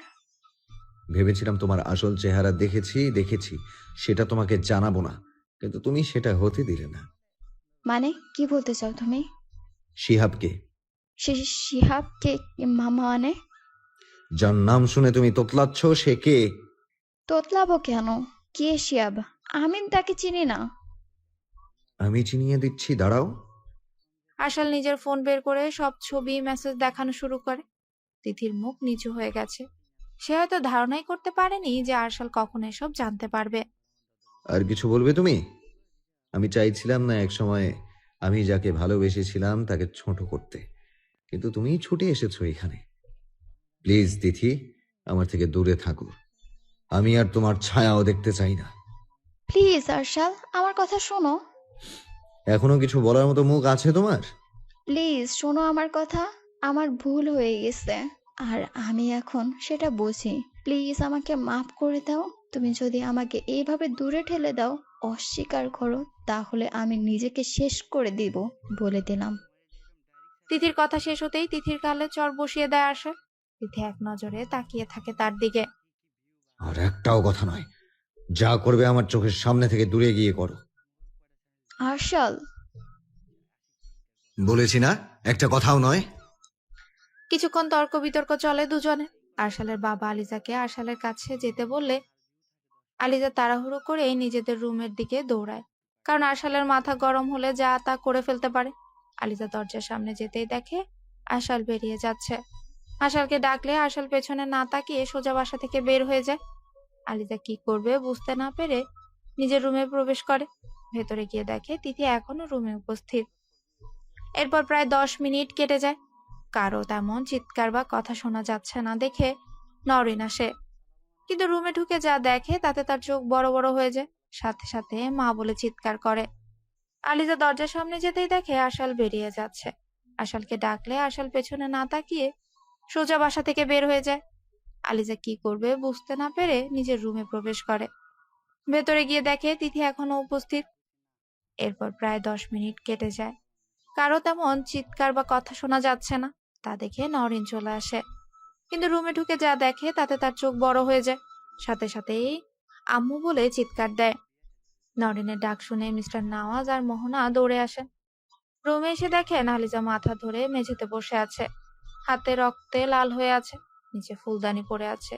ভেবেছিলাম তোমার আসল চেহারা দেখেছি সেটা তোমাকে জানাবো না, কিন্তু তুমি সেটা হতে দিলে না। মানে কি বলতে চাও তুমি? শিহাবকে। শিহাবকে? মামা মানে? যার নাম শুনে তুমি তোতলাচ্ছ, সে কে? তোতলাবো কেন? কে শিহাব? আমি তাকে চিনি না। আমি চিনিয়ে দিচ্ছি, দাঁড়াও। আশাল নিজের ফোন বের করে সব ছবি মেসেজ দেখানো শুরু করে। তিথির মুখ নিচু হয়ে গেছে। সে হয়তো ধারণাই করতে পারেনি যে আরশাল কখন এসব জানতে পারবে। আর কিছু বলবে তুমি? আমি চাইছিলাম না একসময় আমি যাকে ভালোবেসেছিলাম তাকে ছোট করতে, কিন্তু তুমি ছুটে এসেছো এখানে। প্লিজ তিথি, আমার থেকে দূরে থাকো। আমি আর তোমার ছায়াও দেখতে চাই না। প্লিজ আরশাল, আমার কথা শোনো। এখনো কিছু বলার মতো মুখ আছে তোমার? প্লিজ শোনো আমার কথা। আমার ভুল হয়ে গেছে, আর আমি এখন সেটা বুঝি। প্লিজ আমাকে মাফ করে দাও। তুমি যদি আমাকে এইভাবে দূরে ঠেলে দাও, অস্বীকার করো, তাহলে আমি নিজেকে শেষ করে দিব, বলে দিলাম। তিথির কথা শেষ হতেই তিথির গালে চড় বসিয়ে দেয় আশাল। তিথি এক নজরে তাকিয়ে থাকে তার দিকে। আর একটাও কথা নয়, যা করবে আমার চোখের সামনে থেকে দূরে গিয়ে করো। আরশাল, বলেছি না, একটা কথাও নয়। কিছুক্ষণ তর্ক বিতর্ক চলে দুজনে। আরশালের বাবা আলিজাকে আরশালের কাছে যেতে বললে আলিজা তাড়াহুড়ো করে নিজেদের রুমের দিকে দৌড়ায়, কারণ আরশালের মাথা গরম হলে যা তা করে ফেলতে পারে। আলিজা দরজার সামনে যেতেই দেখে আরশাল বেরিয়ে যাচ্ছে। আরশালকে ডাকলে আরশাল পেছনে না তাকিয়ে সোজা বাসা থেকে বের হয়ে যায়। আলিজা কি করবে বুঝতে না পেরে নিজের রুমে প্রবেশ করে। ভেতরে গিয়ে দেখে তিথি এখনো রুমে উপস্থিত। এরপর প্রায় 10 মিনিট কেটে যায়। কারো তেমন চিৎকার বা কথা শোনা যাচ্ছে না দেখে নরিন আসে, কিন্তু রুমে ঢুকে যা দেখে তাতে তার চোখ বড় বড় হয়ে যায়। সাথে সাথে মা বলে চিৎকার করে। আলিজা দরজার সামনে যেতেই দেখে আশাল বেরিয়ে যাচ্ছে। আশালকে ডাকলে আশাল পেছনে না তাকিয়ে সোজা বাসা থেকে বের হয়ে যায়। আলিজা কি করবে বুঝতে না পেরে নিজের রুমে প্রবেশ করে। ভেতরে গিয়ে দেখে তিথি এখনো উপস্থিত। এরপর প্রায় 10 মিনিট কেটে যায়, কারো তেমন চিৎকার বা কথা শোনা যাচ্ছে না। তা দেখে নরিন চলে আসে, কিন্তু রুমে ঢুকে যা দেখে তাতে তার চোখ বড় হয়ে যায়। সাথে সাথেই আম্মু বলে চিৎকার দেয়। নরিনের ডাক শুনে মিস্টার নওয়াজ আর মোহনা দৌড়ে আসেন। রুমে এসে দেখেন আলিজা মাথা ধরে মেঝেতে বসে আছে, হাতে রক্তে লাল হয়ে আছে, নিচে ফুলদানি পড়ে আছে।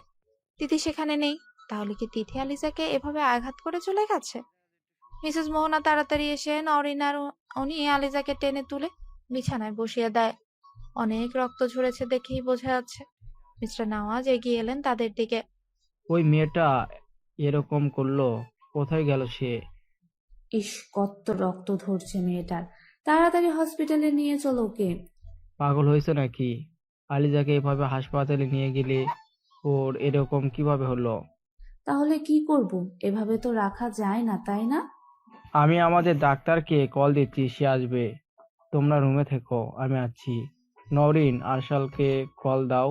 তিথি সেখানে নেই। তাহলে কি তিথি আলিজাকে এভাবে আঘাত করে চলে গেছে? মিসেস মোহনা তাড়াতাড়ি এসে নরিন আর উনি আলিজাকে টেনে তুলে বিছানায় বসিয়ে দেয়। অনেক রক্ত ঝরেছে দেখেই বোঝা যাচ্ছে। মিস্টার নওয়াজ এগিয়ে এলেন তাদের দিকে। ওই মেয়েটা এরকম করলো, কোথায় গেল সে? ইস, কত রক্ত ধরছে মেয়েটার, তাড়াতাড়ি হসপিটালে নিয়ে চলো ওকে। পাগল হয়েছে নাকি? আলিজাকে এভাবে হাসপাতালে নিয়ে গেলে ওর এরকম কিভাবে হলো? তাহলে কি করব? এভাবে তো রাখা যায় না, তাই না? আমি আমাদের ডাক্তারকে কল দিচ্ছি, সে আসবে। তোমরা রুমে থেকো, আমি আছি। নওরিন, আরশালকে কল দাও,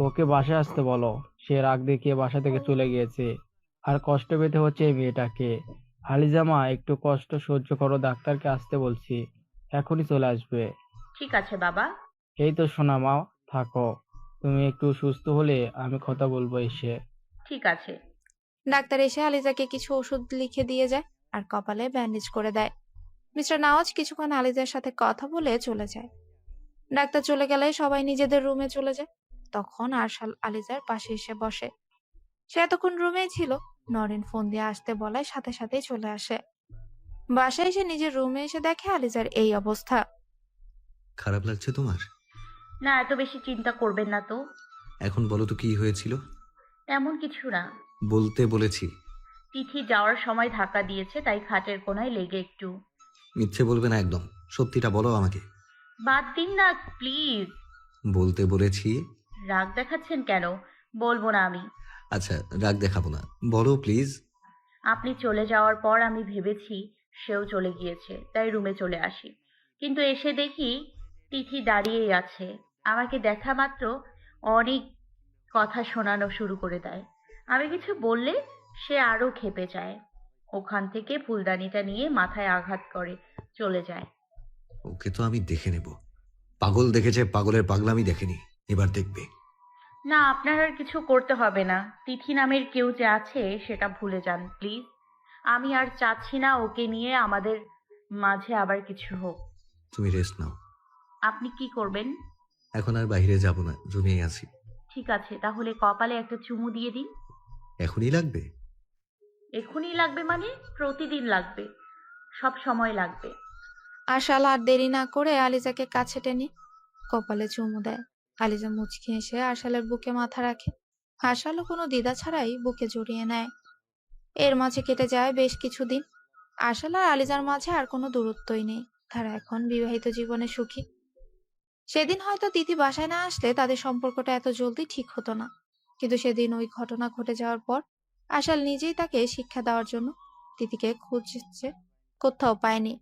ওকে বাসায় আসতে বলো। সে রাগ দেখিয়ে বাসা থেকে চলে গিয়েছে, আর কষ্ট পেতে হচ্ছে এই মেয়েটাকে। আলিজামা, একটু কষ্ট সহ্য করো, ডাক্তারকে আসতে বলছি, এখনই চলে আসবে। ঠিক আছে বাবা। এই তো সোনা মা, থাকো। তুমি একটু সুস্থ হলে আমি কথা বলবো এসে। ঠিক আছে। ডাক্তার এসে আলিজাকে কিছু ওষুধ লিখে দিয়ে যায় আর কপালে ব্যান্ডেজ করে দেয়। মিস্টার নওয়াজ কিছুক্ষণ আলিজার সাথে কথা বলে চলে যায়। ডাক্তার চলে গেলে সবাই নিজেদের রুমে চলে যায়। তখন আরশাল আলিজার পাশে এসে বসে। সে এতক্ষণ রুমেই ছিল। নরিন ফোন দিয়ে আসতে বলায় সাথে সাথেই চলে আসে। বাসায় এসে নিজের রুমে এসে দেখে আলিজার এই অবস্থা। খারাপ লাগছে তোমার? না, এত বেশি চিন্তা করবেন না তো। এখন বলো তো কি হয়েছিল? তেমন কিছু না। বলতে বলেছি। তিথি যাওয়ার সময় ধাক্কা দিয়েছে, তাই খাটের কোনায় লেগে একটু। মিথ্যে বলবে না একদম, সত্যিটা বলো আমাকে। বাদ দিন না প্লিজ। বলতে বলেছি। রাগ দেখাচ্ছেন কেন? বলবো না আমি। আচ্ছা, রাগ দেখাবো না, বলো প্লিজ। আপনি চলে যাওয়ার পর আমি ভেবেছি সেও চলে গিয়েছে, তাই রুমে চলে আসি। কিন্তু এসে দেখি তিথি দাঁড়িয়েই আছে। আমাকে দেখা মাত্র অনেক কথা শোনানো শুরু করে দেয়। আমি কিছু বললে সে আরো ক্ষেপে যায়। ওখান থেকে ফুলদানিটা নিয়ে মাথায় আঘাত করে চলে যায়। ওকে তো আমি দেখে নেব। পাগল দেখেছে, পাগলের পাগলামি দেখেনি, এবার দেখবে। না, আপনার আর কিছু করতে হবে না। তিথি নামের কেউ যে আছে সেটা ভুলে যান প্লিজ। আমি আর চাচ্ছি না ওকে নিয়ে আমাদের মাঝে আবার কিছু হোক। তুমি রেস্ট নাও। আপনি কি করবেন? এখন আর বাইরে যাব না, রুমেই আছি। ঠিক আছে, তাহলে কপালে একটা চুমু দিয়ে দিন। এখনই লাগবে? এখনই লাগবে মানে? প্রতিদিন লাগবে, সব সময় লাগবে। আশাল আর দেরি না করে আলিজাকে কাছে টেনে কপালে চুমু দেয়। আলিজা মুচকি এসে আশালের বুকে মাথা রাখে। আশালও কোনো দ্বিধা ছাড়াই বুকে জড়িয়ে নেয়। এর মাঝে কেটে যায় বেশ কিছুদিন। আশাল আর আলিজার মাঝে আর কোনো দূরত্বই নেই। তারা এখন বিবাহিত জীবনে সুখী। সেদিন হয়তো তিথি বাসায় না আসলে তাদের সম্পর্কটা এত জলদি ঠিক হতো না। কিন্তু সেদিন ওই ঘটনা ঘটে যাওয়ার পর আশাল নিজেই তাকে শিক্ষা দেওয়ার জন্য তিথিকে খুঁজছে, কোথাও পায়নি।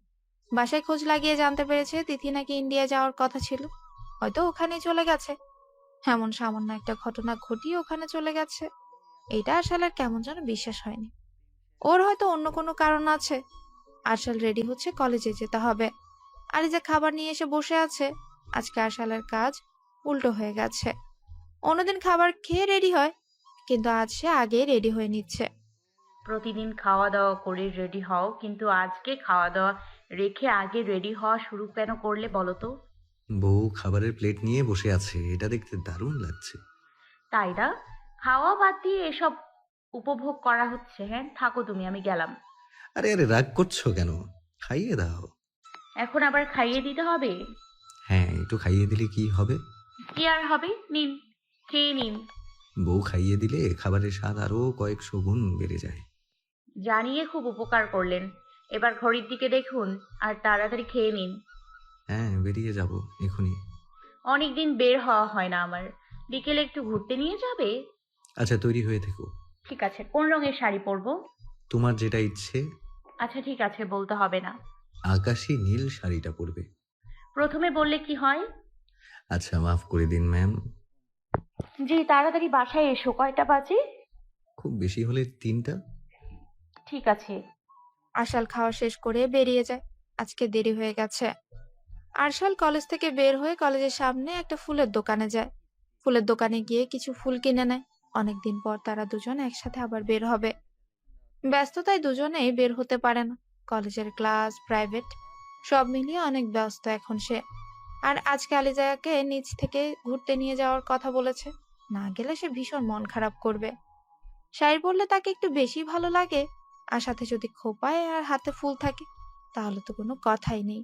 বাসায় খোঁজ লাগিয়ে জানতে পেরেছে তিথি নাকি ইন্ডিয়া যাওয়ার কথা ছিল, হয়তো ওখানেই চলে গেছে। এমন সামান্য একটা ঘটনা ঘটিয়ে ওখানে চলে গেছে, এটা আশালের কেমন যেন বিশ্বাস হয়নি। ওর হয়তো অন্য কোনো কারণ আছে। আশাল রেডি হচ্ছে, কলেজে যেতে হবে। আলিজা খাবার নিয়ে এসে বসে আছে। আজকে আশালের কাজ উল্টো হয়ে গেছে। অন্যদিন খাবার খেয়ে রেডি হয়, কিন্তু আজ সে আগে রেডি হয়ে নিচ্ছে। প্রতিদিন খাওয়া দাওয়া করে রেডি হও, কিন্তু আজকে খাওয়া দাওয়া রেখে আগে রেডি হওয়া শুরু কেন করলে বলো তো? বউ খাবারের প্লেট নিয়ে বসে আছে, এটা দেখতে দারুণ লাগছে। তাই না? খাওয়া বাদ দিয়ে এসব উপভোগ করা হচ্ছে। হ্যাঁ, থাকো তুমি, আমি গেলাম। আরে আরে, রাগ করছো কেন? খাইয়ে দাও। এখন আবার খাইয়ে দিতে হবে? হ্যাঁ, একটু খাইয়ে দিলে কি হবে? কি আর হবে, নিন, খেয়ে নিন। বউ খাইয়ে দিলে খাবারের স্বাদ আরো কয়েকশো গুণ বেড়ে যায়। জানিয়ে খুব উপকার করলেন। এবার ঘড়ির দিকে দেখুন আর তাড়াতাড়ি খেয়ে নিন। হ্যাঁ, বেরিয়ে যাব এখনই। অনেকদিন বের হওয়া হয় না আমার। বিকেলে একটু ঘুরতে নিয়ে যাবে? আচ্ছা, তৈরি হয়ে থেকো। ঠিক আছে, কোন রঙের শাড়ি পরবো? তোমার যেটা ইচ্ছে। আচ্ছা ঠিক আছে, বলতে হবে না। আকাশি নীল শাড়িটা পরবে। প্রথমে বললে কি হয়? আচ্ছা, মাফ করে দিন ম্যাম। জি, তাড়াতাড়ি বাসায় এসো। কয়টা বাজে? খুব বেশি হলে 3টা। ঠিক আছে। আরশাল খাওয়া শেষ করে বেরিয়ে যায়। আজকে দেরি হয়ে গেছে। আরশাল কলেজ থেকে বের হয়ে কলেজের সামনে একটা ফুলের দোকানে যায়। ফুলের দোকানে গিয়ে কিছু ফুল কিনে নেয়। অনেকদিন পর তারা দুজন একসাথে আবার বের হবে। ব্যস্ততায় দুজনেই বের হতে পারে না। কলেজের ক্লাস, প্রাইভেট সব মিলিয়ে অনেক ব্যস্ত এখন সে। আর আজকে আলিজাকে নিচ থেকে ঘুরতে নিয়ে যাওয়ার কথা বলেছে। না গেলে সে ভীষণ মন খারাপ করবে। শাড়ি পরলে তাকে একটু বেশি ভালো লাগে। আর সাথে যদি খোঁপায় আর হাতে ফুল থাকে তাহলে তো কোনো কথাই নেই।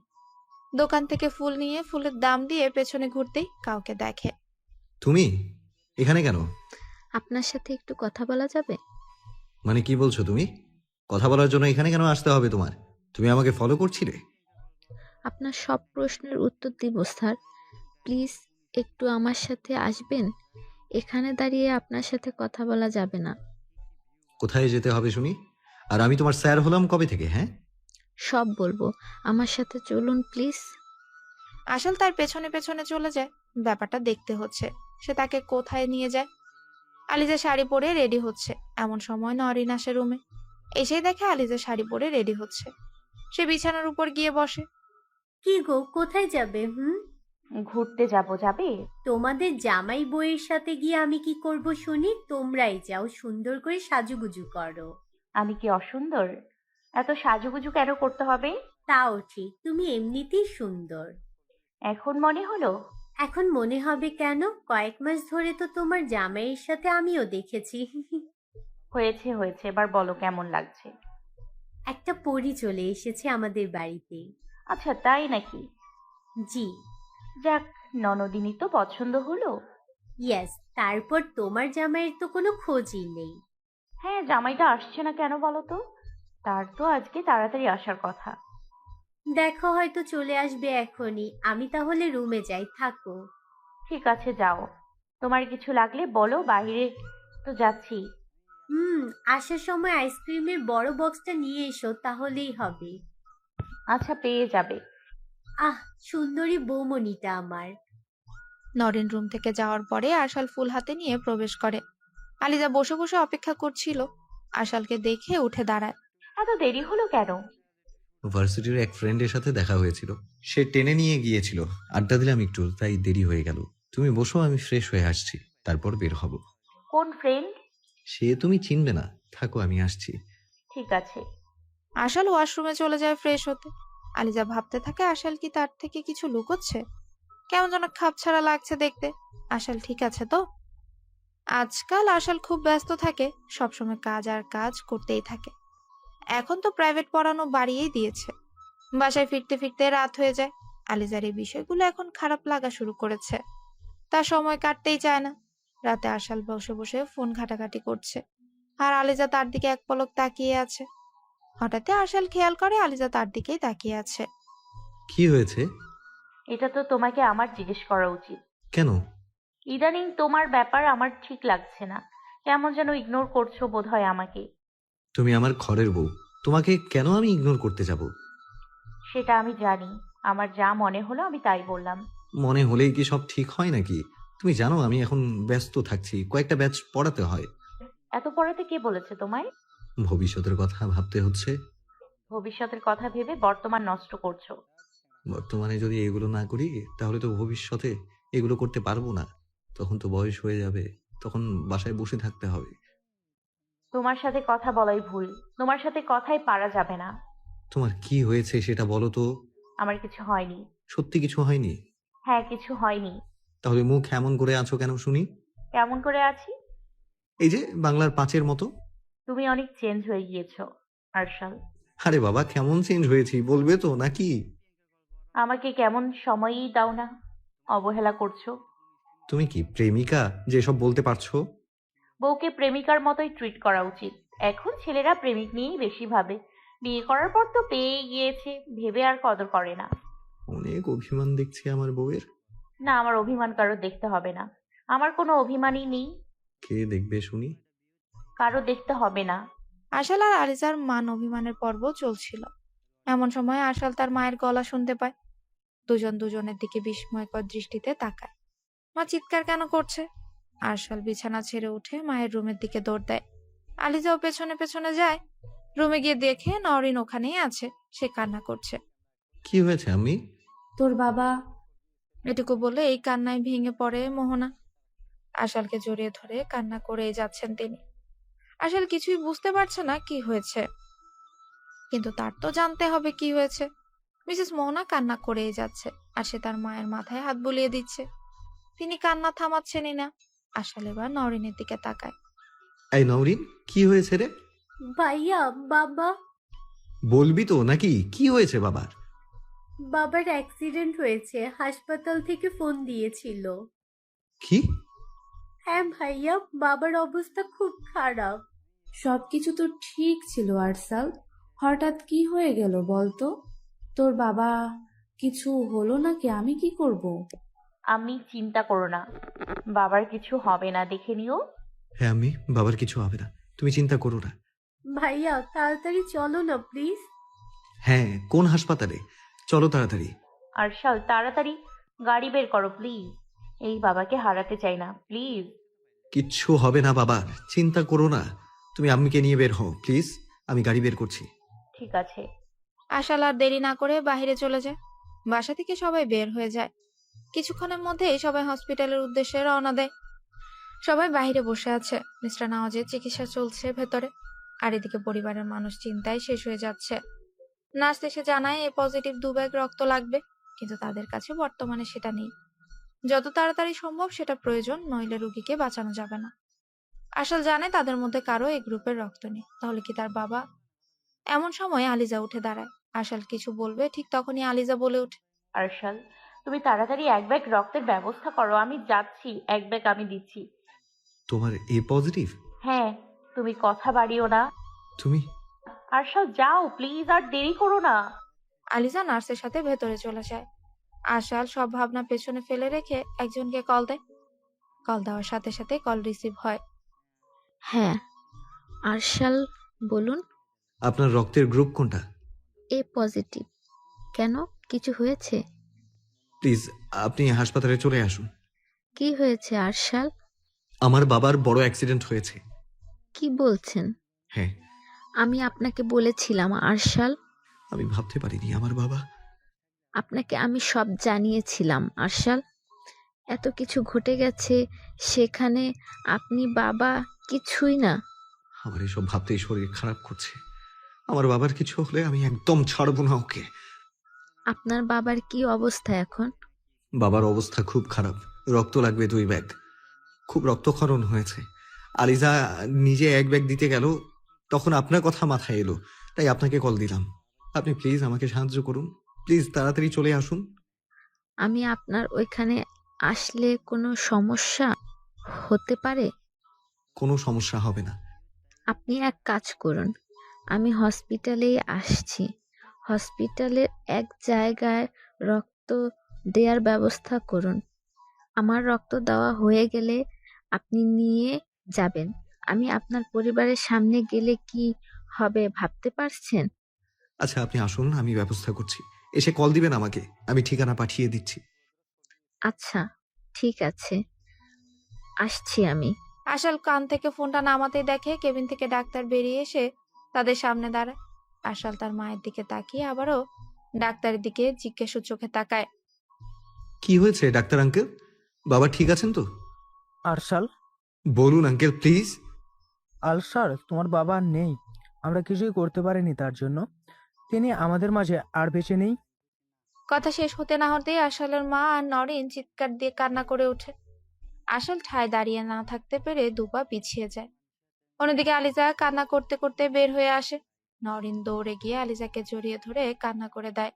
দোকান থেকে ফুল নিয়ে ফুলের দাম দিয়ে পেছনে ঘুরতেই কাউকে দেখে। তুমি এখানে কেন? আপনার সাথে একটু কথা বলা যাবে? মানে কি বলছো তুমি? কথা বলার জন্য এখানে কেন আসতে হবে তোমার? তুমি আমাকে ফলো করছিলে? আপনার সব প্রশ্নের উত্তর দিব স্যার। প্লিজ একটু আমার সাথে আসবেন? এখানে দাঁড়িয়ে আপনার সাথে কথা বলা যাবে না। কোথায় যেতে হবে শুনি? আর আমি তোমার স্যার হলাম কবে থেকে, হ্যাঁ? সব বলবো, আমার সাথে চলুন প্লিজ। আসল তার পেছনে পেছনে চলে যায়। ব্যাপারটা দেখতে হচ্ছে সে তাকে কোথায় নিয়ে যায়। আলিজা শাড়ি পরে রেডি হচ্ছে। এমন সময় নরিন আসে রুমে। এসেই দেখে আলিজা শাড়ি পরে রেডি হচ্ছে। সে বিছানার উপর গিয়ে বসে। কি গো, কোথায় যাবে? ঘুরতে যাব, যাবে? তোমাদের জামাই বউয়ের সাথে গিয়ে আমি কি করব শুনি? তোমরাই যাও, সুন্দর করে সাজুগুজু করো। আমি কি অসুন্দর? এত সাজুগুজু কেন করতে হবে? তাও ঠিক, তুমি এমনিতেই সুন্দর। এখন মনে হলো? এখন মনে হবে কেন? কয়েক মাস ধরে তো তোমার জামাইয়ের সাথে আমিও দেখেছি। হয়েছে হয়েছে, এবার বলো কেমন লাগছে? একটা পরী চলে এসেছে আমাদের বাড়িতে। আচ্ছা, তাই নাকি? জি। যাক, ননদিনী তো পছন্দ হলো। ইয়েস, তারপর তোমার জামাইয়ের তো কোনো খোঁজই নেই। হ্যাঁ, জামাইটা আসছে না কেন বলো তো? তার তো আজকে তাড়াতাড়ি আসার কথা। দেখো হয়তো চলে আসবে এখনই। আমি তাহলে রুমে যাই, থাকো। ঠিক আছে, যাও। তোমার কিছু লাগলে বলো, বাইরে তো যাচ্ছি। আসার সময় আইসক্রিমের বড় বক্সটা নিয়ে এসো, তাহলেই হবে। আচ্ছা, পেয়ে যাবে। আহ, সুন্দরী বৌমনিটা আমার। নরিন রুম থেকে যাওয়ার পরে আশাল ফুল হাতে নিয়ে প্রবেশ করে। আলিজা বসে বসে অপেক্ষা করছিল। আশালকে দেখে উঠে দাঁড়ায়। এত দেরি হলো কেন? ভার্সিটির এক ফ্রেন্ডের সাথে দেখা হয়েছিল। সে টেনে নিয়ে গিয়েছিল। আড্ডা দিলাম একটু, তাই দেরি হয়ে গেল। তুমি বসো, আমি ফ্রেশ হয়ে আসছি, তারপর বের হব। কোন ফ্রেন্ড? সে তুমি চিনবে না, থাকো আমি আসছি। ঠিক আছে। আশাল ওয়াশরুমে চলে যায় ফ্রেশ হতে। আলিজা ভাবতে থাকে আশাল কি তার থেকে কিছু লুকোচ্ছে। কেমন যেন খাপছাড়া লাগছে দেখতে। আশাল ঠিক আছে তো? আজকাল আশাল খুব ব্যস্ত থাকে। সবসময় কাজ আর কাজ করতেই থাকে। এখন তো প্রাইভেট পড়ানো বাড়িয়েই দিয়েছে। বাসায় ফিরতে ফিরতে রাত হয়ে যায়। আলিজার এই বিষয়গুলো এখন খারাপ লাগা শুরু করেছে। তার সময় কাটতেই চায় না। রাতে আশাল বসে বসে ফোন ঘাটাঘাটি করছে। আর আলিজা তার দিকে এক পলক তাকিয়ে আছে। হঠাৎই আশাল খেয়াল করে আলিজা তার দিকেই তাকিয়ে আছে। কি হয়েছে? এটা তো তোমাকে আমার জিজ্ঞেস করা উচিত। কেন? ইদানিং তোমার ব্যাপার আমার ঠিক লাগছে না। কেমন যেন ইগনোর করছো বোধহয় আমাকে। তুমি আমার ঘরের বউ, তোমাকে কেন আমি ইগনোর করতে যাব? সেটা আমি জানি। আমার যা মনে হলো আমি তাই বললাম। মনে হলেই কি সব ঠিক হয় নাকি? তুমি জানো আমি এখন ব্যস্ত থাকছি, কয়েকটা ব্যাচ পড়াতে হয়। এত পড়াতে কে বলেছে তোমায়? ভবিষ্যতের কথা ভাবতে হচ্ছে। ভবিষ্যতের কথা ভেবে বর্তমান নষ্ট করছো। বর্তমানে যদি এগুলো না করি তাহলে তো ভবিষ্যতে এগুলো করতে পারবো না। তখন তো বয়স হয়ে যাবে, তখন বাসায় বসে থাকতে হবে। তোমার সাথে কথা বলাই ভুল। তোমার সাথে কথাই পারা যাবে না। তোমার কি হয়েছে সেটা বলো তো। আমার কিছু হয়নি। সত্যি কিছু হয়নি? হ্যাঁ, কিছু হয়নি। তাহলে মুখ এমন করে আছো কেন শুনি? কেমন করে আছি? এই যে বাংলার 5-এর মতো। তুমি অনেক চেঞ্জ হয়ে গিয়েছো আরশাল। আরে বাবা, কেমন চেঞ্জ হয়েছি বলবে তো নাকি? আমাকে কেমন সময়ই দাও না, অবহেলা করছো। তুমি কি প্রেমিকা যে সব বলতে পারছো? বউকে প্রেমিকার মতোই ট্রিট করা উচিত। এখন ছেলেরা প্রেমিক নিয়েই বেশি ভাবে। বিয়ে করার পর তো পেয়ে গিয়েছে, ভেবে আর কদর করে না। অনেক অভিমান দেখছি আমার বউয়ের। না, আমার অভিমান কারো দেখতে হবে না। আমার কোনো অভিমানই নেই। কে দেখবে শুনি? কারো দেখতে হবে না। আশাল আর আলিজার মান অভিমানের পর্ব চলছিল। এমন সময় আশাল তার মায়ের গলা শুনতে পায়। দুজন দুজনের দিকে বিস্ময়কর দৃষ্টিতে তাকায়। মা চিৎকার কেন করছে? আশাল বিছানা ছেড়ে উঠে মায়ের রুমের দিকে দৌড় দেয়। আলিজাও পেছনে পেছনে যায়। রুমে গিয়ে দেখে নরিন ওখানেই আছে, সে কান্না করছে। কি হয়েছে আম্মি? তোর বাবা। এটুকু বলে এই কান্নায় ভেঙে পড়ে মোহনা। আশালকে জড়িয়ে ধরে কান্না করেই যাচ্ছেন তিনি। আশাল কিছুই বুঝতে পারছে না কি হয়েছে, কিন্তু তার তো জানতে হবে কি হয়েছে। মিসেস মোহনা কান্না করেই যাচ্ছে, আর সে তার মায়ের মাথায় হাত বুলিয়ে দিচ্ছে। তিনি কান্না থামাচ্ছেনই না। আশাল এবার নরিনের দিকে তাকায়। এই নওরিন, কি হয়েছে রে? ভাইয়া, বাবা বলবি তো নাকি? কি হয়েছে বাবার? বাবার অ্যাক্সিডেন্ট হয়েছে, হাসপাতাল থেকে ফোন দিয়েছিল। কি? হ্যাঁ ভাইয়া, বাবার অবস্থা খুব খারাপ। সবকিছু তো ঠিক ছিল আরসাল, হঠাৎ কি হয়ে গেল বলতো? তোর বাবা কিছু হলো নাকি? আমি কি করব? আমি চিন্তা করো না, বাবার কিছু হবে না, দেখে নিও। হ্যাঁ আম্মি, বাবার কিছু হবে না, তুমি চিন্তা করো না। ভাইয়া তাড়াতাড়ি চলো না প্লিজ। হ্যাঁ, কোন হাসপাতালে? চলো তাড়াতাড়ি। আরশাল, তাড়াতাড়ি গাড়ি বের করো প্লিজ। এই বাবাকে হারাতে চাই না, প্লিজ। কিচ্ছু হবে না বাবার, চিন্তা করো না। তুমি আম্মিকে নিয়ে বের হও প্লিজ, আমি গাড়ি বের করছি। ঠিক আছে। আশাল আর দেরি না করে বাইরে চলে যায়। বাসা থেকে সবাই বের হয়ে যায়। কিছুক্ষণের মধ্যেই সবাই হসপিটালের উদ্দেশ্যে রওনা দেয়। সবাই বাইরে বসে আছে, মিস্টার নওয়াজের চিকিৎসা চলছে ভেতরে। আর এদিকে পরিবারের মানুষ চিন্তায় শেষ হয়ে যাচ্ছে। নার্স এসে জানায় এ পজিটিভ 2 ব্যাগ রক্ত লাগবে, কিন্তু তাদের কাছে বর্তমানে সেটা নেই। যত তাড়াতাড়ি সম্ভব সেটা প্রয়োজন, নইলে রোগীকে বাঁচানো যাবে না। আশাল জানে তাদের মধ্যে কারো এই গ্রুপের রক্ত নেই, তাহলে কি তার বাবা? এমন সময় আলিজা উঠে দাঁড়ায়। আশাল কিছু বলবে, ঠিক তখনই আলিজা বলে ওঠে, আরশাল, তুমি তাড়াতাড়ি 1 ব্যাগ রক্তের ব্যবস্থা করো, আমি যাচ্ছি, 1 ব্যাগ আমি দিচ্ছি। তোমার এ পজিটিভ? হ্যাঁ, তুমি কথা বাড়িও না। তুমি? আরশাল যাও প্লিজ, আর দেরি করো না। আলিজা নার্সের সাথে ভেতরে চলে যায়। আশাল সব ভাবনা পেছনে ফেলে রেখে একজনকে কল দেয়। কল দেওয়ার সাথে সাথে কল রিসিভ হয়। হ্যাঁ, আরশাল বলুন। আপনার রক্তের গ্রুপ কোনটা? এ পজিটিভ। কেন, কিছু হয়েছে? প্লিজ আপনি হাসপাতালে চলে আসুন। কি হয়েছে আরশাল? আমার বাবার বড় অ্যাক্সিডেন্ট হয়েছে। কি বলছেন? হ্যাঁ। আমি আপনাকে বলেছিলাম আরশাল। আমি ভাবতে পারিনি আমার বাবা। আপনাকে আমি সব জানিয়েছিলাম আরশাল। এত কিছু ঘটে গেছে, সেখানে আপনি বাবা কিছুই না। আমার এসব ভাবতেই শরীর খারাপ করছে। আমার বাবার কিছু হলে আমি একদম ছাড়বো না ওকে। আপনার বাবার কি অবস্থা এখন? বাবার অবস্থা খুব খারাপ, রক্ত লাগবে 2 ব্যাগ। খুব রক্তক্ষরণ হয়েছে। আলিজা নিজে 1 ব্যাগ দিতে গেল, তখন আপনার কথা মাথায় এলো, তাই আপনাকে কল দিলাম। আপনি প্লিজ আমাকে সাহায্য করুন, প্লিজ তাড়াতাড়ি চলে আসুন। আমি আপনার ওইখানে আসলে কোনো সমস্যা হতে পারে? কোনো সমস্যা হবে না। আপনি এক কাজ করুন, আমি হসপিটালেই আসছি। হসপিটালের এক জায়গায় রক্ত দেওয়ার ব্যবস্থা করুন। আমার রক্ত দেওয়া হয়ে গেলে আপনি নিয়ে যাবেন। আমি আপনার পরিবারের সামনে গেলে কি হবে ভাবতে পারছেন? আচ্ছা আপনি আসুন, আমি ব্যবস্থা করছি। এসে কল দিবেন আমাকে, আমি ঠিকানা পাঠিয়ে দিচ্ছি। আচ্ছা, ঠিক আছে, আসছি আমি। আশাল কান থেকে ফোনটা নামাতেই দেখে কেবিন থেকে ডাক্তার বেরিয়ে এসে তাদের সামনে দাঁড়ায়। আশাল তার মায়ের দিকে তাকিয়ে আবারও ডাক্তারের দিকে জিজ্ঞাসু চোখে তাকায়। কি হয়েছে ডাক্তার আঙ্কেল? বাবা ঠিক আছেন তো? আরশাল, বলুন আঙ্কেল প্লিজ। আলসার, তোমার বাবা আর নেই। আমরা কিছুই করতে পারিনি তার জন্য। তিনি আমাদের মাঝে আর বেঁচে নেই। কথা শেষ হতে না হতেই আশালের মা আর নরিন চিৎকার দিয়ে কান্না করে ওঠে। আশাল ঠায় দাঁড়িয়ে না থাকতে পেরে দুপা পিছিয়ে যায়। অন্যদিকে আলিজা কান্না করতে করতে বের হয়ে আসে। নরিন দৌড়ে গিয়ে আলিজাকে জড়িয়ে ধরে কান্না করে দেয়।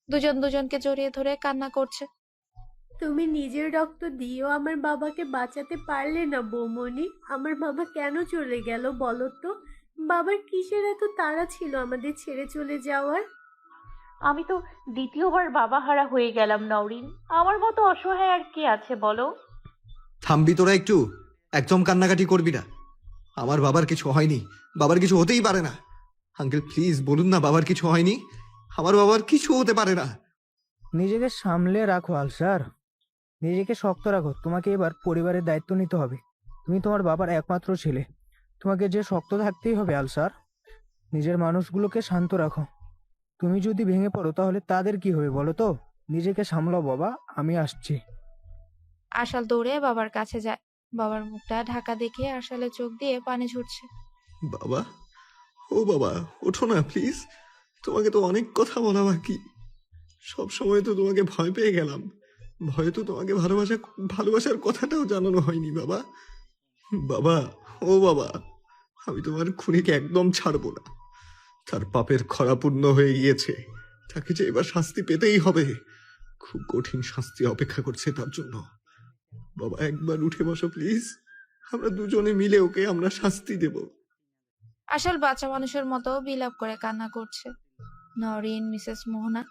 দুজন দুজনকে জড়িয়ে ধরে কান্না করছে। তুমি নিজের রক্ত দিয়েও আমার বাবাকে বাঁচাতে পারলে না বৌমনি। আমার বাবা কেন চলে গেল বলো তো? বাবার কিসের এত তাড়া ছিল আমাদের ছেড়ে চলে যাওয়ার? আমি তো দ্বিতীয়বার বাবা হারা হয়ে গেলাম নওরিন। আমার মতো অসহায় আর কে আছে বলো? থামবি তোরা একটু, একদম কান্নাকাটি করবি না। আমার বাবার কিছু হয়নি, বাবার কিছু হতেই পারে না। আঙ্কেল প্লিজ বলুন না বাবার কিছু হয়নি, আমার বাবার কিছু হতে পারে না। নিজেকে সামলে রাখো আলসার, নিজেকে শক্ত রাখো। তোমাকে এবার পরিবারের দায়িত্ব নিতে হবে। তুমি তোমার বাবার একমাত্র ছেলে, তোমাকে যে শক্ত থাকতেই হবে আলসার। নিজের মানুষগুলোকে শান্ত রাখো। তুমি যদি ভেঙে পড়ো তাহলে তাদের কি হবে বলো তো? নিজেকে সামলাও বাবা, আমি আসছি। আশাল দৌড়ে বাবার কাছে যায়। বাবার মুখটা ঢাকা দেখে আশালের চোখ দিয়ে পানি ঝরছে। বাবা, ও বাবা, ওঠো না প্লিজ। তোমাকে তো অনেক কথা বলা বাকি। সব সময় তো তোমাকে ভয় পেয়ে গেলাম। ভয়ে তো তোমাকে ভালোবাসার কথাটাও জানানো হয়নি বাবা। বাবা, ও বাবা, আমি তোমার খুনিকে একদম ছাড়বো না। তার পাপের খরা পূর্ণ হয়ে গিয়েছে। তাকে যে এবার শাস্তি পেতেই হবে। খুব কঠিন শাস্তি অপেক্ষা করছে তার জন্য। বাবা, একবার উঠে বসো প্লিজ। আমরা দুজনে মিলে ওকে আমরা শাস্তি দেব। আশাল বাচ্চা মানুষের মতো বিলাপ করে কান্না করছে। নরিন, মিসেস মোহনা,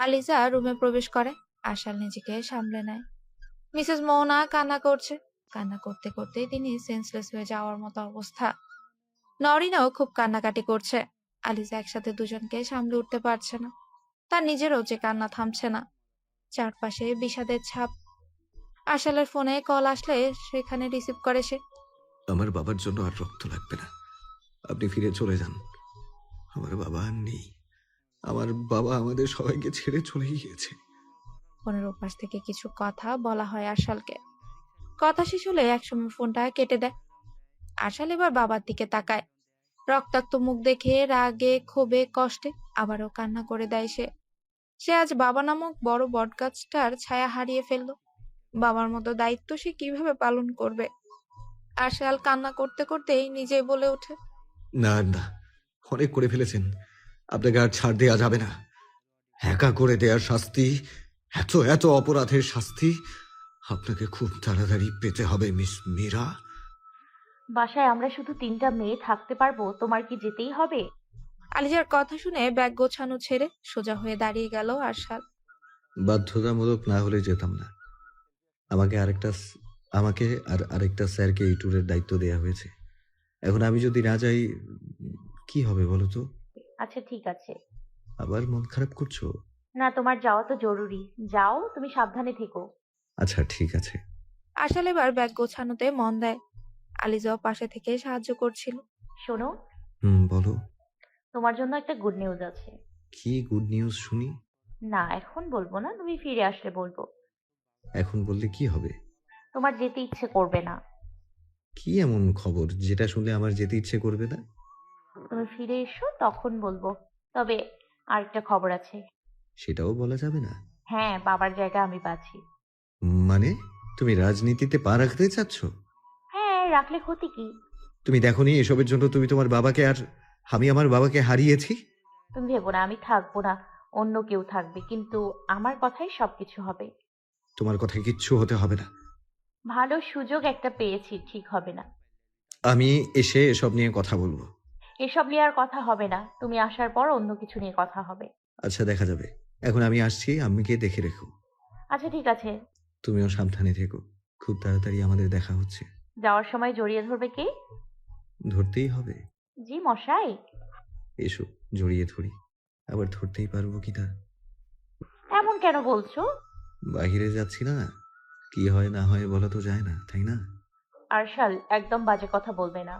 আলিজা রুমে প্রবেশ করে। আশাল নিজেকে সামলে নেয়। মিসেস মোহনা কান্না করছে। কান্না করতে করতে তিনি সেন্সলেস হয়ে যাওয়ার মতো অবস্থা। নরিনও খুব কান্নাকাটি করছে। আলিজা একসাথে দুজনকে সামলে উঠতে পারছে না। তার নিজেরও যে কান্না থামছে না। চারপাশে বিষাদের ছাপ। আশালের ফোনে কল আসলে সেখানে রিসিভ করে সে। আমার বাবার জন্য আর রক্ত লাগবে না। আপনি ফিরে চলে যান। আমার বাবা আর নেই। আমার বাবা আমাদের সবাইকে ছেড়ে চলে গিয়েছে। ফোনের ওপাশ থেকে কিছু কথা বলা হয় আশালকে। কথা শেষ হলে একসময় ফোনটা কেটে দেয়। আশাল এবার বাবার দিকে তাকায়। রক্তাক্ত মুখ দেখে রাগে, ক্ষোভে, কষ্টে আবারও কান্না করে দেয় সে। সে আজ বাবা নামক বড় বটগাছটার ছায়া হারিয়ে ফেললো। বাবার মতো দায়িত্ব সে কিভাবে পালন করবে? আশাল কান্না করতে করতেই নিজেই বলে ওঠে, না না, অনেক করে ফেলেছেন। আপনাকে আর ছাড় দেওয়া যাবে না। একা করে দেওয়ার শাস্তি, এত এত অপরাধের শাস্তি আপনাকে খুব তাড়াতাড়ি পেতে হবে মিস মীরা। বাসায় আমরা শুধু 3টা মেয়ে থাকতে পারবো, তোমার কি যেতেই হবে? আলিজার কথা শুনে ব্যাগ গোছানো ছেড়ে সোজা হয়ে দাঁড়িয়ে গেল আশাল। বাধ্যতামূলক না হলে যেতাম না। আমাকে আর আরেকটা স্যারকে এই ট্যুরের দায়িত্ব দেওয়া হয়েছে। এখন আমি যদি না যাই কি হবে বলো তো? আচ্ছা ঠিক আছে। আবার মন খারাপ করছো? না, তোমার যাওয়া তো জরুরি। যাও, তুমি সাবধানে থেকো। আচ্ছা ঠিক আছে। আশাল এবার ব্যাগ গোছানোতে মন দেয়। আলিজাও পাশে থেকে সাহায্য করছিল। শোনো, বলো। তোমার জন্য একটা গুড নিউজ আছে। কি গুড নিউজ শুনি? না, এখন বলবো না, তুমি ফিরে আসলে বলবো। এখন বললে কি হবে? তোমার যেতে ইচ্ছে করবে না। কি এমন খবর যেটা শুনলে আমার যেতে ইচ্ছে করবে না? তুমি ফিরে এসো, তখন বলবো। তবে আরেকটা খবর আছে। সেটাও বলা যাবে না? হ্যাঁ, বাবার জায়গা আমি পাচ্ছি। মানে তুমি রাজনীতিতে পা রাখতে চাচ্ছ? হ্যাঁ, রাখলে ক্ষতি কি? তুমি দেখোনি এসবের জন্য তুমি তোমার বাবাকে আর আমি আমার বাবাকে হারিয়েছি? তুমি ভেবো না আমি থাকবো না, অন্য কেউ থাকবে, কিন্তু আমার কথাই সবকিছু হবে। তোমার কথায় কিচ্ছু হতে হবে না। ভালো সুযোগ একটা পেয়েছি, ঠিক হবে না। আমি এসে এসব নিয়ে কথা বলবো। এসব নিয়ে আর কথা হবে না, তুমি আসার পর অন্য কিছু নিয়ে কথা হবে। আচ্ছা দেখা যাবে। এখন আমি আসছি, আম্মিকে দেখে রেখো। আচ্ছা ঠিক আছে। তুমিও সাবধানে থেকো। খুব তাড়াতাড়ি আমাদের দেখা হচ্ছে। যাওয়ার সময় জড়িয়ে ধরবে কে? ধরতেই হবে। জি মশাই। এসো জড়িয়ে ধরি। আবার ধরতেই পারবো কিনা। এমন কেন বলছো? বাহিরে যাচ্ছি না, কি হয় না হয় বলা তো যায় না, তাই না? আরশাল, একদম বাজে কথা বলবে না।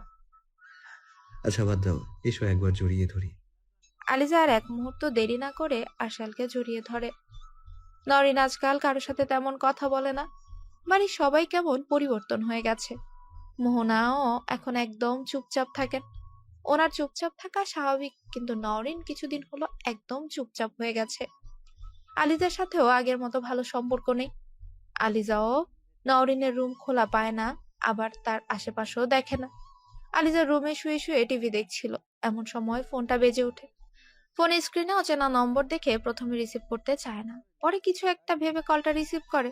আচ্ছা বাদ দাও, এসো একবার জড়িয়ে ধরি। আলিজা আর এক মুহূর্ত দেরি না করে আশালকে জড়িয়ে ধরে। নরিন আজকাল কারোর সাথে তেমন কথা বলে না। বাড়ির সবাই কেমন পরিবর্তন হয়ে গেছে। মোহনাও এখন একদম চুপচাপ থাকেন। ওনার চুপচাপ থাকা স্বাভাবিক, কিন্তু নরিন কিছুদিন হলো একদম চুপচাপ হয়ে গেছে। আলিজার সাথেও আগের মতো ভালো সম্পর্ক নেই। আলিজাও নওরিনের রুম খোলা পায় না, আবার তার আশেপাশেও দেখে না। আলিজা রুমে শুয়ে শুয়ে টিভি দেখছিল। এমন সময় ফোনটা বেজে ওঠে। ফোনের স্ক্রিনে অচেনা নম্বর দেখে প্রথমে রিসিভ করতে চায় না, পরে কিছু একটা ভেবে কলটা রিসিভ করে।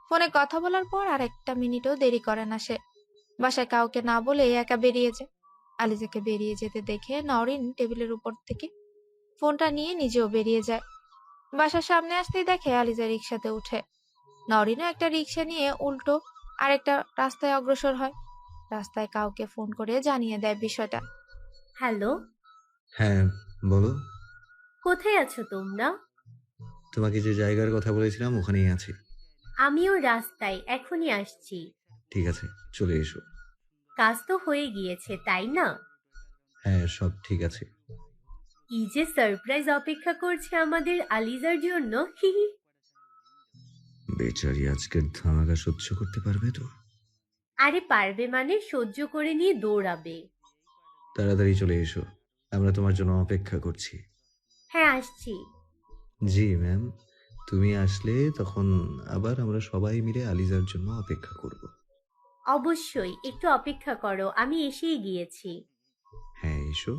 ফোনে কথা বলার পর আর একটা মিনিটও দেরি করে না সে। বাসায় কাউকে না বলে একা বেরিয়ে যায়। আলিজাকে বেরিয়ে যেতে দেখে নওরিন টেবিলের উপর থেকে ফোনটা নিয়ে নিজেও বেরিয়ে যায়। বাসার সামনে আসতেই দেখে আলিজা রিক্সাতে উঠে। নরিনও একটা রিক্সা নিয়ে উল্টো আরেকটা রাস্তায় অগ্রসর হয়। রাস্তায় কাউকে ফোন করে জানিয়ে দেয় বিষয়টা। হ্যালো, হ্যাঁ বলো। কোথায় আছো তোমরা? তোমাকে যে জায়গার কথা বলেছিলাম ওখানেই আছি। আমিও রাস্তায়, এখনই আসছি। ঠিক আছে, চলে এসো। কাজ তো হয়ে গিয়েছে তাই না? হ্যাঁ, সব ঠিক আছে। কি যে সারপ্রাইজ অপেক্ষা করছে আমাদের আলিজার জন্য। হি হি। বেচারি আজকের ধামাকা সহ্য করতে পারবে তো? আরে পারবে মানে সহ্য করে নিয়ে দৌড়াবে। তাড়াতাড়ি চলে এসো, আমরা তোমার জন্য অপেক্ষা করছি। হ্যাঁ আসছি। জি ম্যাম, তুমি আসলে তখন আবার আমরা সবাই মিলে আলিজার জন্য অপেক্ষা করব। অবশ্যই একটু অপেক্ষা করো, আমি এসেই গিয়েছি। হ্যাঁ, এসো।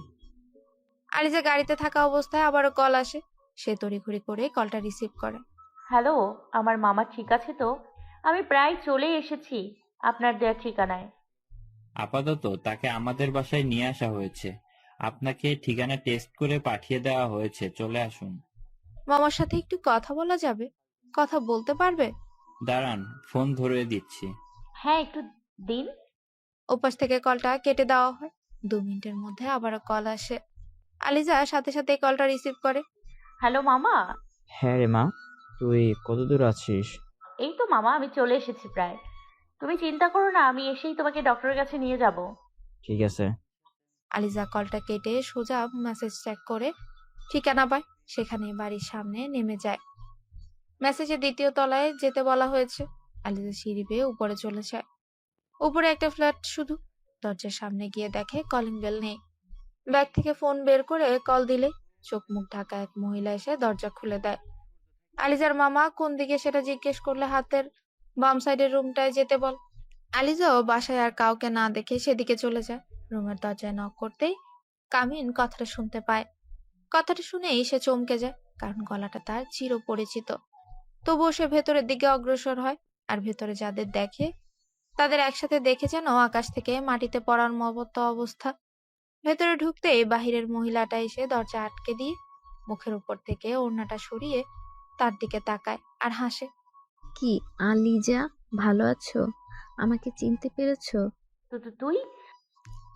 আলিজা গাড়িতে থাকা অবস্থায় আবারও কল আসে। সে তড়িঘড়ি করে কলটা রিসিভ করে। হ্যালো, আমার মামা ঠিক আছে তো? আমি প্রায় চলে এসেছি আপনার দেওয়া ঠিকানায়। আপাতত তাকে আমাদের বাসায় নিয়ে আসা হয়েছে। আপনাকে ঠিকানা টেক্সট করে পাঠিয়ে দেওয়া হয়েছে, চলে আসুন। মামার সাথে একটু কথা বলা যাবে? কথা বলতে পারবে? দাঁড়ান, ফোন ধরে দিচ্ছি। হ্যাঁ, একটু দিন। ওপাশ থেকে কলটা কেটে দেওয়া হয়। 2 মিনিটের মধ্যে আবারও কল আসে। আলিজা সাথে সাথে কলটা রিসিভ করে। হ্যালো মামা। হ্যাঁ রে মা, তুই কত দূর আছিস? এই তো মামা, আমি চলে এসেছি প্রায়। তুমি চিন্তা করো না, আমি এসেই তোমাকে ডক্টরের কাছে নিয়ে যাব। ঠিক আছে। আলিজা কলটা কেটে সোজা মেসেজ চেক করে ঠিকানা পায়। সেখানে বাড়ির সামনে নেমে যায়। মেসেজে 2য় তলায় যেতে বলা হয়েছে। আলিজা সিঁড়ি বেয়ে উপরে চলে যায়। উপরে একটা ফ্ল্যাট শুধু। দরজার সামনে গিয়ে দেখে কলিং বেল নেই। ব্যাগ থেকে ফোন বের করে কল দিলে চোখ মুখ ঢাকা এক মহিলা এসে দরজা খুলে দেয়। আলিজার মামা কোন দিকে সেটা জিজ্ঞেস করলে হাতের বাম সাইডের রুমটায় যেতে বল। আলিজাও বাসায় আর কাউকে না দেখে সেদিকে চলে যায়। রুমের দরজায় নক করতেই কামিন কথাটা শুনতে পায়। কথাটা শুনেই সে চমকে যায়, কারণ গলাটা তার চিরপরিচিত। তবুও সে ভেতরের দিকে অগ্রসর হয়। আর ভেতরে যাদের দেখে তাদের একসাথে দেখে যেন আকাশ থেকে মাটিতে পড়ার মতো অবস্থা। ভেতরে ঢুকতেই বাহিরের মহিলাটা এসে দরজা আটকে দিয়ে মুখের উপর থেকে ওড়নাটা সরিয়ে তার দিকে তাকায় আর হাসে। কি আলিজা, ভালো আছো? আমাকে চিনতে পেরেছো? তুই?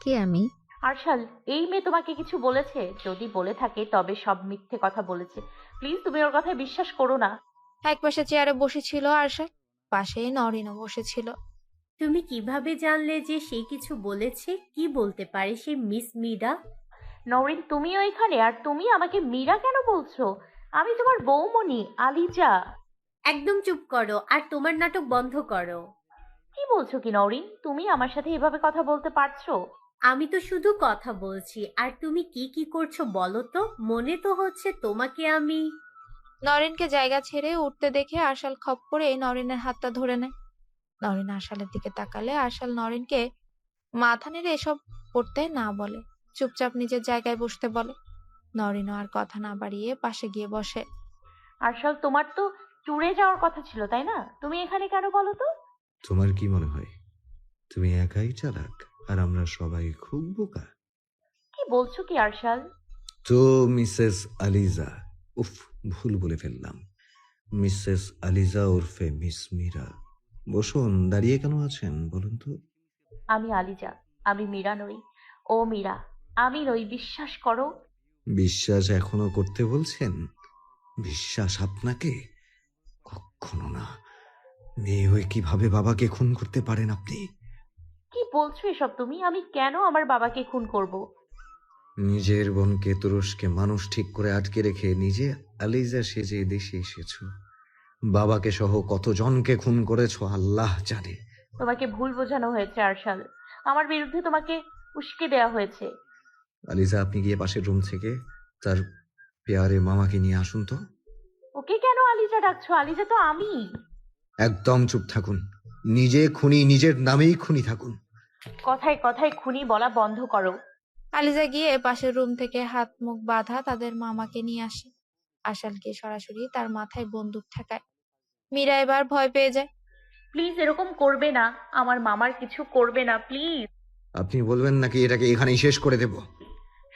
কে আমি? আরশাল, এই মেয়ে তোমাকে কিছু বলেছে? যদি বলে থাকে তবে সব মিথ্যে কথা বলেছে। প্লিজ তুমি ওর কথায় বিশ্বাস করো না। একপাশে চেয়ারে বসেছিল আরশা, পাশেই নরিনও বসেছিল। তুমি কিভাবে জানলে যে সে কিছু বলেছে? কি বলতে পারে সে মিস মীরা? নরিন, তুমিও এখানে? আর তুমি আমাকে মীরা কেন বলছো? আমি তোমার বৌমনি আলিজা। একদম চুপ করো আর তোমার নাটক বন্ধ করো। কি বলছো কি নরিন? তুমি আমার সাথে এভাবে কথা বলতে পারছো? আমি তো শুধু কথা বলছি, আর তুমি কি কি করছো বলো তো? মনে তো হচ্ছে তোমাকে আমি। নরিনকে জায়গা ছেড়ে উঠতে দেখে আরশাল খপ করে নরিনের হাতটা ধরে নেয়। নরিন আরশালের দিকে তাকালে আরশাল নরিনকে মাথা নেড়ে এসব করতে না বলে, চুপচাপ নিজের জায়গায় বসতে বলে। নরিনও আর কথা না বাড়িয়ে পাশে গিয়ে বসে। আরশাল, তোমার তো ট্যুরে যাওয়ার কথা ছিল, তাই না? তুমি এখানে কেন বলো তো? তোমার কি মনে হয় তুমি একাই চালাক আর আমরা সবাই খুব বোকা? কি বলছো কি আরশাল? তো মিসেস আলিজা, উফ, ভুল বলে ফেললাম। মিসেস আলিজা ওরফে মিস মীরা, বসুন। দাঁড়িয়ে কেন আছেন বলুন তো? আমি আলিজা, আমি মীরা নই। ও মীরা, আমি নই, বিশ্বাস করো। বিশ্বাস এখনো করতে বলছেন? বিশ্বাস আপনাকে? কখনো না। মেয়ে হয়ে কিভাবে বাবাকে খুন করতে পারেন আপনি? কি বলছো এসব তুমি? আমি কেন আমার বাবাকে খুন করব? নিজের বোনকে তুরস্কে মানুষ ঠিক করে আটকে রেখে নিজে আলিজা সেজে দেশে এসেছো। বাবাকে সহ কতজনকে খুন করেছো আল্লাহ জানে। তোমাকে ভুল বোঝানো হয়েছে আরশাল। আমার বিরুদ্ধে তোমাকে উস্কে দেয়া হয়েছে। আলিজা, আপনি গিয়ে পাশের রুম থেকে তার পেয়ারে মামাকে নিয়ে আসুন তো। ওকে কেন আলিজা ডাকছো? আলিজা তো আমি। একদম চুপ থাকুন। নিজে খুনি, নিজের নামেই খুনি থাকুন। কথায় কথায় খুনি বলা বন্ধ করো। আলিজা গিয়ে পাশের রুম থেকে হাত মুখ বাঁধা তাদের মামাকে নিয়ে আসে। আশাল গিয়ে সরাসরি তার মাথায় বন্দুক ঠেকায়। মীরা এবার ভয় পেয়ে যায়। প্লিজ এরকম করবে না, আমার মামার কিছু করবে না, প্লিজ। আপনি বলবেন নাকি এটাকে এখানেই শেষ করে দেব?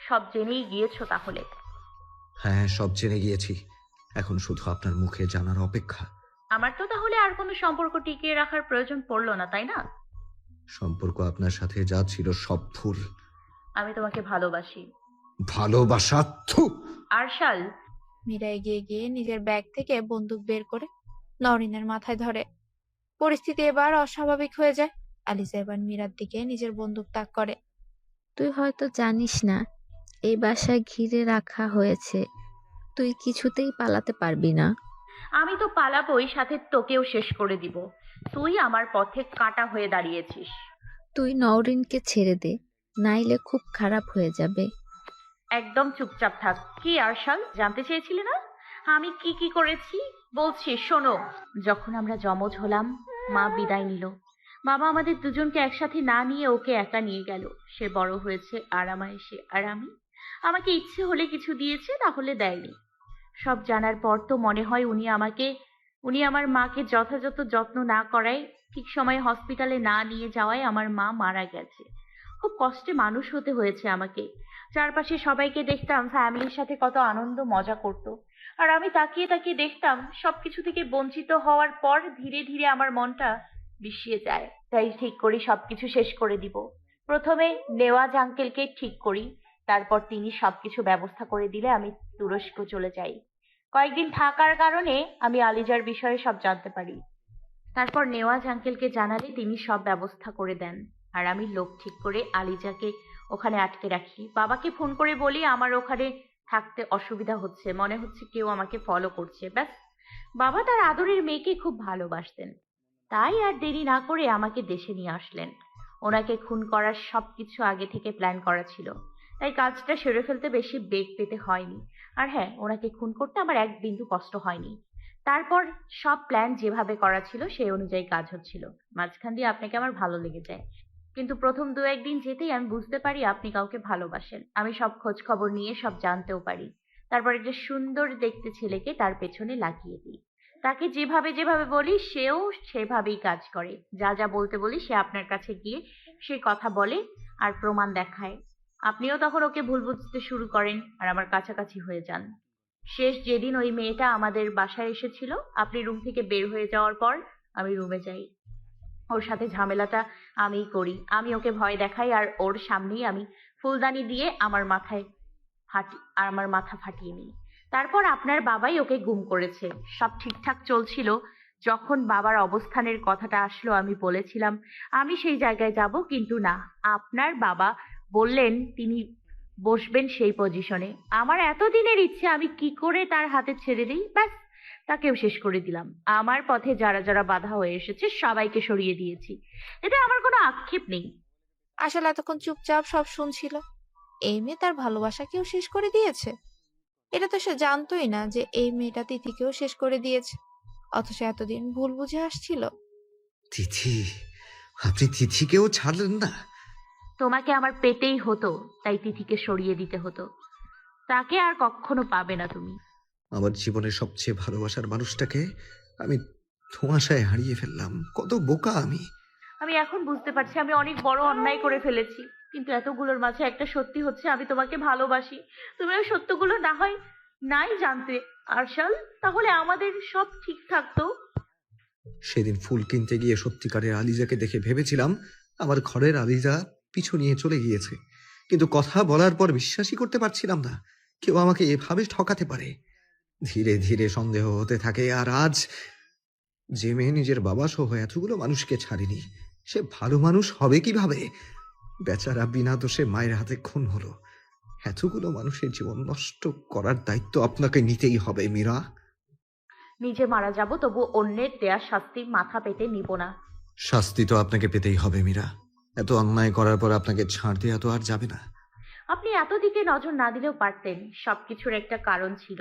সব জেনেই গিয়েছো তাহলে? হ্যাঁ, সব জেনে গিয়েছি। এখন শুধু আপনার মুখে জানার অপেক্ষা। আমার তো তাহলে আর কোনো সম্পর্ক টিকিয়ে রাখার প্রয়োজন পড়লো না, তাই না? সম্পর্ক আপনার সাথে যা ছিল সব ভুল। আমি তোমাকে ভালোবাসি। ভালোবাসা? থু! আরশাল। মীরা এগিয়ে গিয়ে নিজের ব্যাগ থেকে বন্দুক বের করে নরিনের মাথায় ধরে। পরিস্থিতি এবার অস্বাভাবিক হয়ে যায়। আলিজা এবার মীরার দিকে নিজের বন্দুক তাক করে। তুই হয়তো জানিস না এই বাসায় ঘিরে রাখা হয়েছে। তুই কিছুতেই পালাতে পারবি না। আমি তো পালাবই, সাথে তোকেও শেষ করে দিব। তুই আমার পথে কাঁটা হয়ে দাঁড়িয়েছিস। তুই নওরিনকে ছেড়ে দে, নাইলে খুব খারাপ হয়ে যাবে। একদম চুপচাপ থাক। কি আরশাল, জানতে চেয়েছিলে না আমি কি কি করেছি? বলছি শোনো। যখন আমরা যমজ হলাম, মা বিদায় নিল। বাবা আমাদের দুজনকে একসাথে না নিয়ে ওকে একা নিয়ে গেল। সে বড় হয়েছে আরামায়েশে, আর আমি, আমাকে ইচ্ছে হলে কিছু দিয়েছে, না হলে দেয়নি। সব জানার পর তো মনে হয় উনি আমার মাকে যথাযথ যত্ন না করায়, ঠিক সময়ে হসপিটালে না নিয়ে যাওয়ায় আমার মা মারা গেছে। খুব কষ্টে মানুষ হতে হয়েছে আমাকে। চারপাশে সবাইকে দেখতাম ফ্যামিলির সাথে কত আনন্দ মজা করত, আর আমি তাকিয়ে তাকিয়ে দেখতাম সবকিছু থেকে বঞ্চিত হওয়ার পর ধীরে ধীরে আমার মনটা বিষিয়ে যায়। তাই ঠিক করি সবকিছু শেষ করে দিব। প্রথমে নেওয়াজ আঙ্কেলকে ঠিক করি, তারপর তিনি সবকিছু ব্যবস্থা করে দিলে আমি তুরস্ক চলে যাই। কয়েকদিন থাকার কারণে আমি আলিজার বিষয়ে সব জানতে পারি। তারপর নেওয়াজ আঙ্কেলকে জানালে তিনি সব ব্যবস্থা করে দেন, আর আমি লোক ঠিক করে আলিজাকে ওখানে আটকে রাখি। বাবাকে ফোন করে বলি আমার ওখানে থাকতে অসুবিধা হচ্ছে, মনে হচ্ছে কেউ আমাকে ফলো করছে। ব্যাস, বাবা তার আদরের মেয়েকে খুব ভালোবাসতেন, তাই আর দেরি না করে আমাকে দেশে নিয়ে আসলেন। ওনাকে খুন করার সবকিছু আগে থেকে প্ল্যান করা ছিল, তাই কাজটা সেরে ফেলতে বেশি বেগ পেতে হয়নি। আর হ্যাঁ, ওনাকে খুন করতে আমার এক বিন্দু কষ্ট হয়নি। তারপর সব প্ল্যান যেভাবে করা ছিল সেই অনুযায়ী কাজ হচ্ছিল। মাঝখান দিয়ে আপনাকে আমার ভালো লেগে যায়, কিন্তু প্রথম দু একদিন যেতেই আমি বুঝতে পারি আপনি কাউকে ভালোবাসেন। আমি সব খোঁজ খবর নিয়ে সব জানতেও পারি। তারপর একটা সুন্দর দেখতে ছেলেকে তার পেছনে লাগিয়ে দিই। তাকে যেভাবে যেভাবে বলি সেও সেভাবেই কাজ করে। যা যা বলতে বলি সে আপনার কাছে গিয়ে সে কথা বলে আর প্রমাণ দেখায়। আপনিও তখন ওকে ভুল বুঝতে শুরু করেন আর আমার কাছাকাছি হয়ে যান। শেষ যেদিন ওই মেয়েটা আমাদের বাসায় এসেছিল, আপনি রুম থেকে বের হয়ে যাওয়ার পর আমি রুমে যাই। ওর সাথে ঝামেলাটা আমিই করি। আমি ওকে ভয় দেখাই আর ওর সামনেই আমি ফুলদানি দিয়ে আমার মাথা ফাটিয়ে নিই। তারপর আপনার বাবাই ওকে গুম করেছে। সব ঠিকঠাক চলছিল। যখন বাবার অবস্থানের কথাটা আসলো আমি বলেছিলাম আমি সেই জায়গায় যাব, কিন্তু না, আপনার বাবা বললেন তিনি বসবেন সেই পজিশনে। আমার এতদিনের ইচ্ছে আমি কি করে তার হাতে ছেড়ে দিই, ব্যাস তাকেও শেষ করে দিলাম। আমার পথে যারা যারা বাধা হয়ে এসেছে সবাইকে সরিয়ে দিয়েছি, এতে আমার কোনো আক্ষেপ নেই। আসলে এতক্ষণ চুপচাপ সব শুনছিল। এই মেয়ে তার ভালোবাসাকেও শেষ করে দিয়েছে। এটা তো সে জানতোই না যে এই মেয়েটা তিথিকেও শেষ করে দিয়েছে, অথচ এতদিন ভুল বুঝে আসছিল। তিথি, আপনি তিথিকেও ছাড়লেন না? তোমাকে আমার পেতেই হতো, তাই তিথিকে সরিয়ে দিতে হতো। তাকে আর কখনো পাবে না তুমি। আমার জীবনের সবচেয়ে ভালোবাসার মানুষটাকে আমি ধোঁয়াশায় হারিয়ে ফেললাম। কত বোকা আমি! আমি এখন বুঝতে পারছি আমি অনেক বড় অন্যায় করে ফেলেছি, কিন্তু এতগুলোর মাঝে একটা সত্যি হচ্ছে আমি তোমাকে ভালোবাসি। তুমি ওই সত্যগুলো না হয় নাই জানতে আরশাল, তাহলে আমাদের সব ঠিক থাকতো। সেদিন ফুল কিনতে গিয়ে সত্যিকারের আলিজাকে দেখে ভেবেছিলাম আমার ঘরের আলিজা পিছু নিয়ে চলে গিয়েছে, কিন্তু কথা বলার পর বিশ্বাসই করতে পারছিলাম না কেউ আমাকে এভাবে ঠকাতে পারে। ধীরে ধীরে সন্দেহ হতে থাকে, আর আজ যে মেয়ে নিজের বাবা সহ এতগুলো মানুষকে ছাড়েনি, সে ভালো মানুষ হবে কিভাবে? বেচারা বিনা দোষে মায়ের হাতে খুন হলো। এতগুলো মানুষের জীবন নষ্ট করার দায়িত্ব আপনাকে নিতেই হবে মীরা। নিজে মারা যাব, তবু অন্যের দেয়া শাস্তি মাথা পেতে নিব না। শাস্তি তো আপনাকে পেতেই হবে মীরা। এত অন্যায় করার পর আপনাকে ছাড় দেওয়া তো আর যাবে না। আপনি এত দিকে নজর না দিলেও পারতেন, সবকিছুর একটা কারণ ছিল।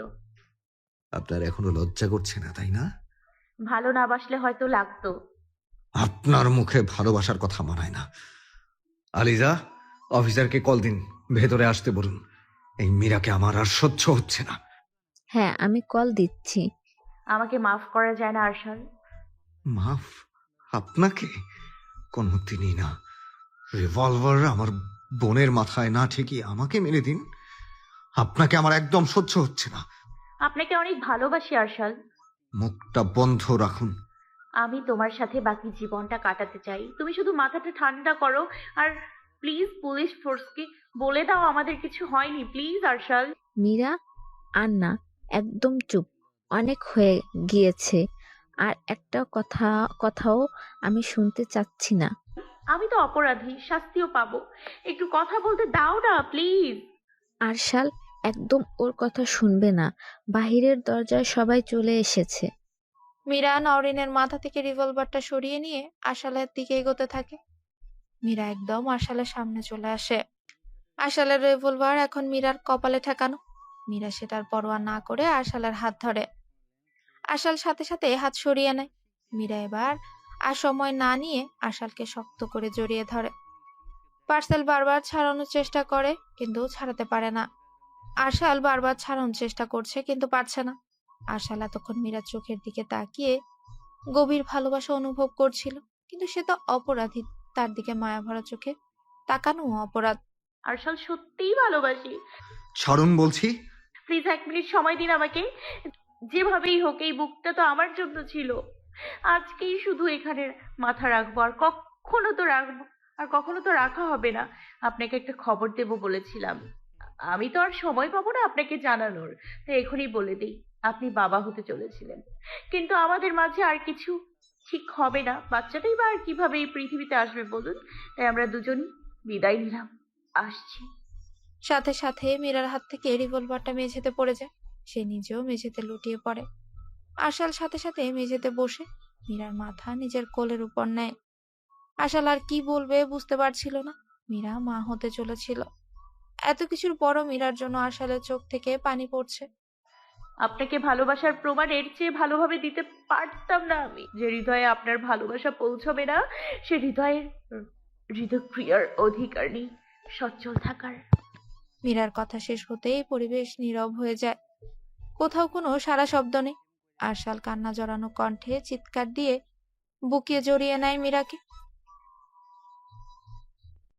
আপনার এখনো লজ্জা করছে না, তাই না? ভালো না বাসলে হয়তো লাগতো। আপনার মুখে ভালোবাসার কথা মানায় না। আলিজা, অফিসারকে কল দিন, ভেতরে আসতে বলুন। এই মীরাকে আমার আর সহ্য হচ্ছে না। হ্যাঁ, আমি কল দিচ্ছি। আমাকে মাফ করা যায় না আরশাল? মাফ? আপনাকে? কোনো দিনই না। রিভলভার আমার বোনের মাথায় না ঠেকিয়ে আমাকে মেরে দিন। আপনাকে আমার একদম সহ্য হচ্ছে না। আপনাকে অনেক ভালোবাসি আরশাল। মুখটা বন্ধ রাখুন। আমি তোমার সাথে বাকি জীবনটা কাটাতে চাই। তুমি শুধু মাথাটা ঠান্ডা করো, আর প্লিজ পুলিশ ফোর্সকে বলে দাও আমাদের কিছু হয়নি। প্লিজ আরশাল। মীরা, আর না, একদম চুপ। অনেক হয়ে গিয়েছে। আর একটা কথাও আমি শুনতে চাচ্ছি না। আমি তো অপরাধী, শাস্তিও পাবো। একটু কথা বলতে দাও না প্লিজ। আরশাল একদম ওর কথা শুনবে না, বাহিরের দরজায় সবাই চলে এসেছে। মীরা নওরিনের মাথা থেকে রিভলভারটা সরিয়ে নিয়ে আশালের দিকে এগোতে থাকে। মীরা একদম আশালের সামনে চলে আসে। আশালের রিভলভার এখন মীরার কপালে ঠেকানো। মীরা সেটার পরোয়া না করে আশালের হাত ধরে। আশাল সাথে সাথে হাত সরিয়ে নেয়। মীরা এবার আর সময় না নিয়ে আশালকে শক্ত করে জড়িয়ে ধরে। পার্সেল বারবার ছাড়ানোর চেষ্টা করে কিন্তু ছাড়াতে পারে না। আশাল বারবার ছাড়ানোর চেষ্টা করছে কিন্তু পারছে না। আশাল এতক্ষণ মীরার চোখের দিকে তাকিয়ে গভীর ভালোবাসা অনুভব করছিল, কিন্তু সে তো অপরাধী। তার দিকে মায়া ভরা চোখে তাকানো অপরাধ। আরশাল, সত্যিই ভালোবাসি। ছাড়ুন বলছি। প্লিজ 1 মিনিট সময় দিন আমাকে। যেভাবেই হোক এই বুকটা তো আমার জন্য ছিল। আজকেই শুধু এখানে মাথা রাখবো, আর কখনো তো রাখা হবে না। আপনাকে একটা খবর দেব বলেছিলাম। আমি তো আর সময় পাবো না আপনাকে জানানোর, তাই এখনই বলে দিই, আপনি বাবা হতে চলেছিলেন। কিন্তু আমাদের মাঝে আর কিছু ঠিক হবে না। বাচ্চাটাই বা আর কিভাবে এই পৃথিবীতে আসবে বলুন? তাই আমরা দুজনই বিদায় নিলাম। আসছি। সাথে সাথে মীরার হাত থেকে রিভলভারটা মেঝেতে পড়ে যায়। সে নিজেও মেঝেতে লুটিয়ে পড়ে। আশাল সাথে সাথে মেঝেতে বসে মীরার মাথা নিজের কোলের উপর নেয়। আশাল আর কি বলবে বুঝতে পারছিল না। মীরা মা হতে চলেছিল। এত কিছুর পরও মীরার জন্য আশালের চোখ থেকে পানি পড়ছে। আপনাকে ভালোবাসার প্রমাণ এর চেয়ে ভালোভাবে দিতে পারতাম না আমি। যে হৃদয়ে আপনার ভালোবাসা পৌঁছবে না, সে হৃদয়ের হৃদয়ক্রিয়ার অধিকার নেই সচ্ছল থাকার। মীরার কথা শেষ হতেই পরিবেশ নীরব হয়ে যায়। কোথাও কোনো সারা শব্দ নেই। আশাল কান্না জড়ানো কণ্ঠে চিৎকার দিয়ে বুকে জড়িয়ে নেয় মীরাকে।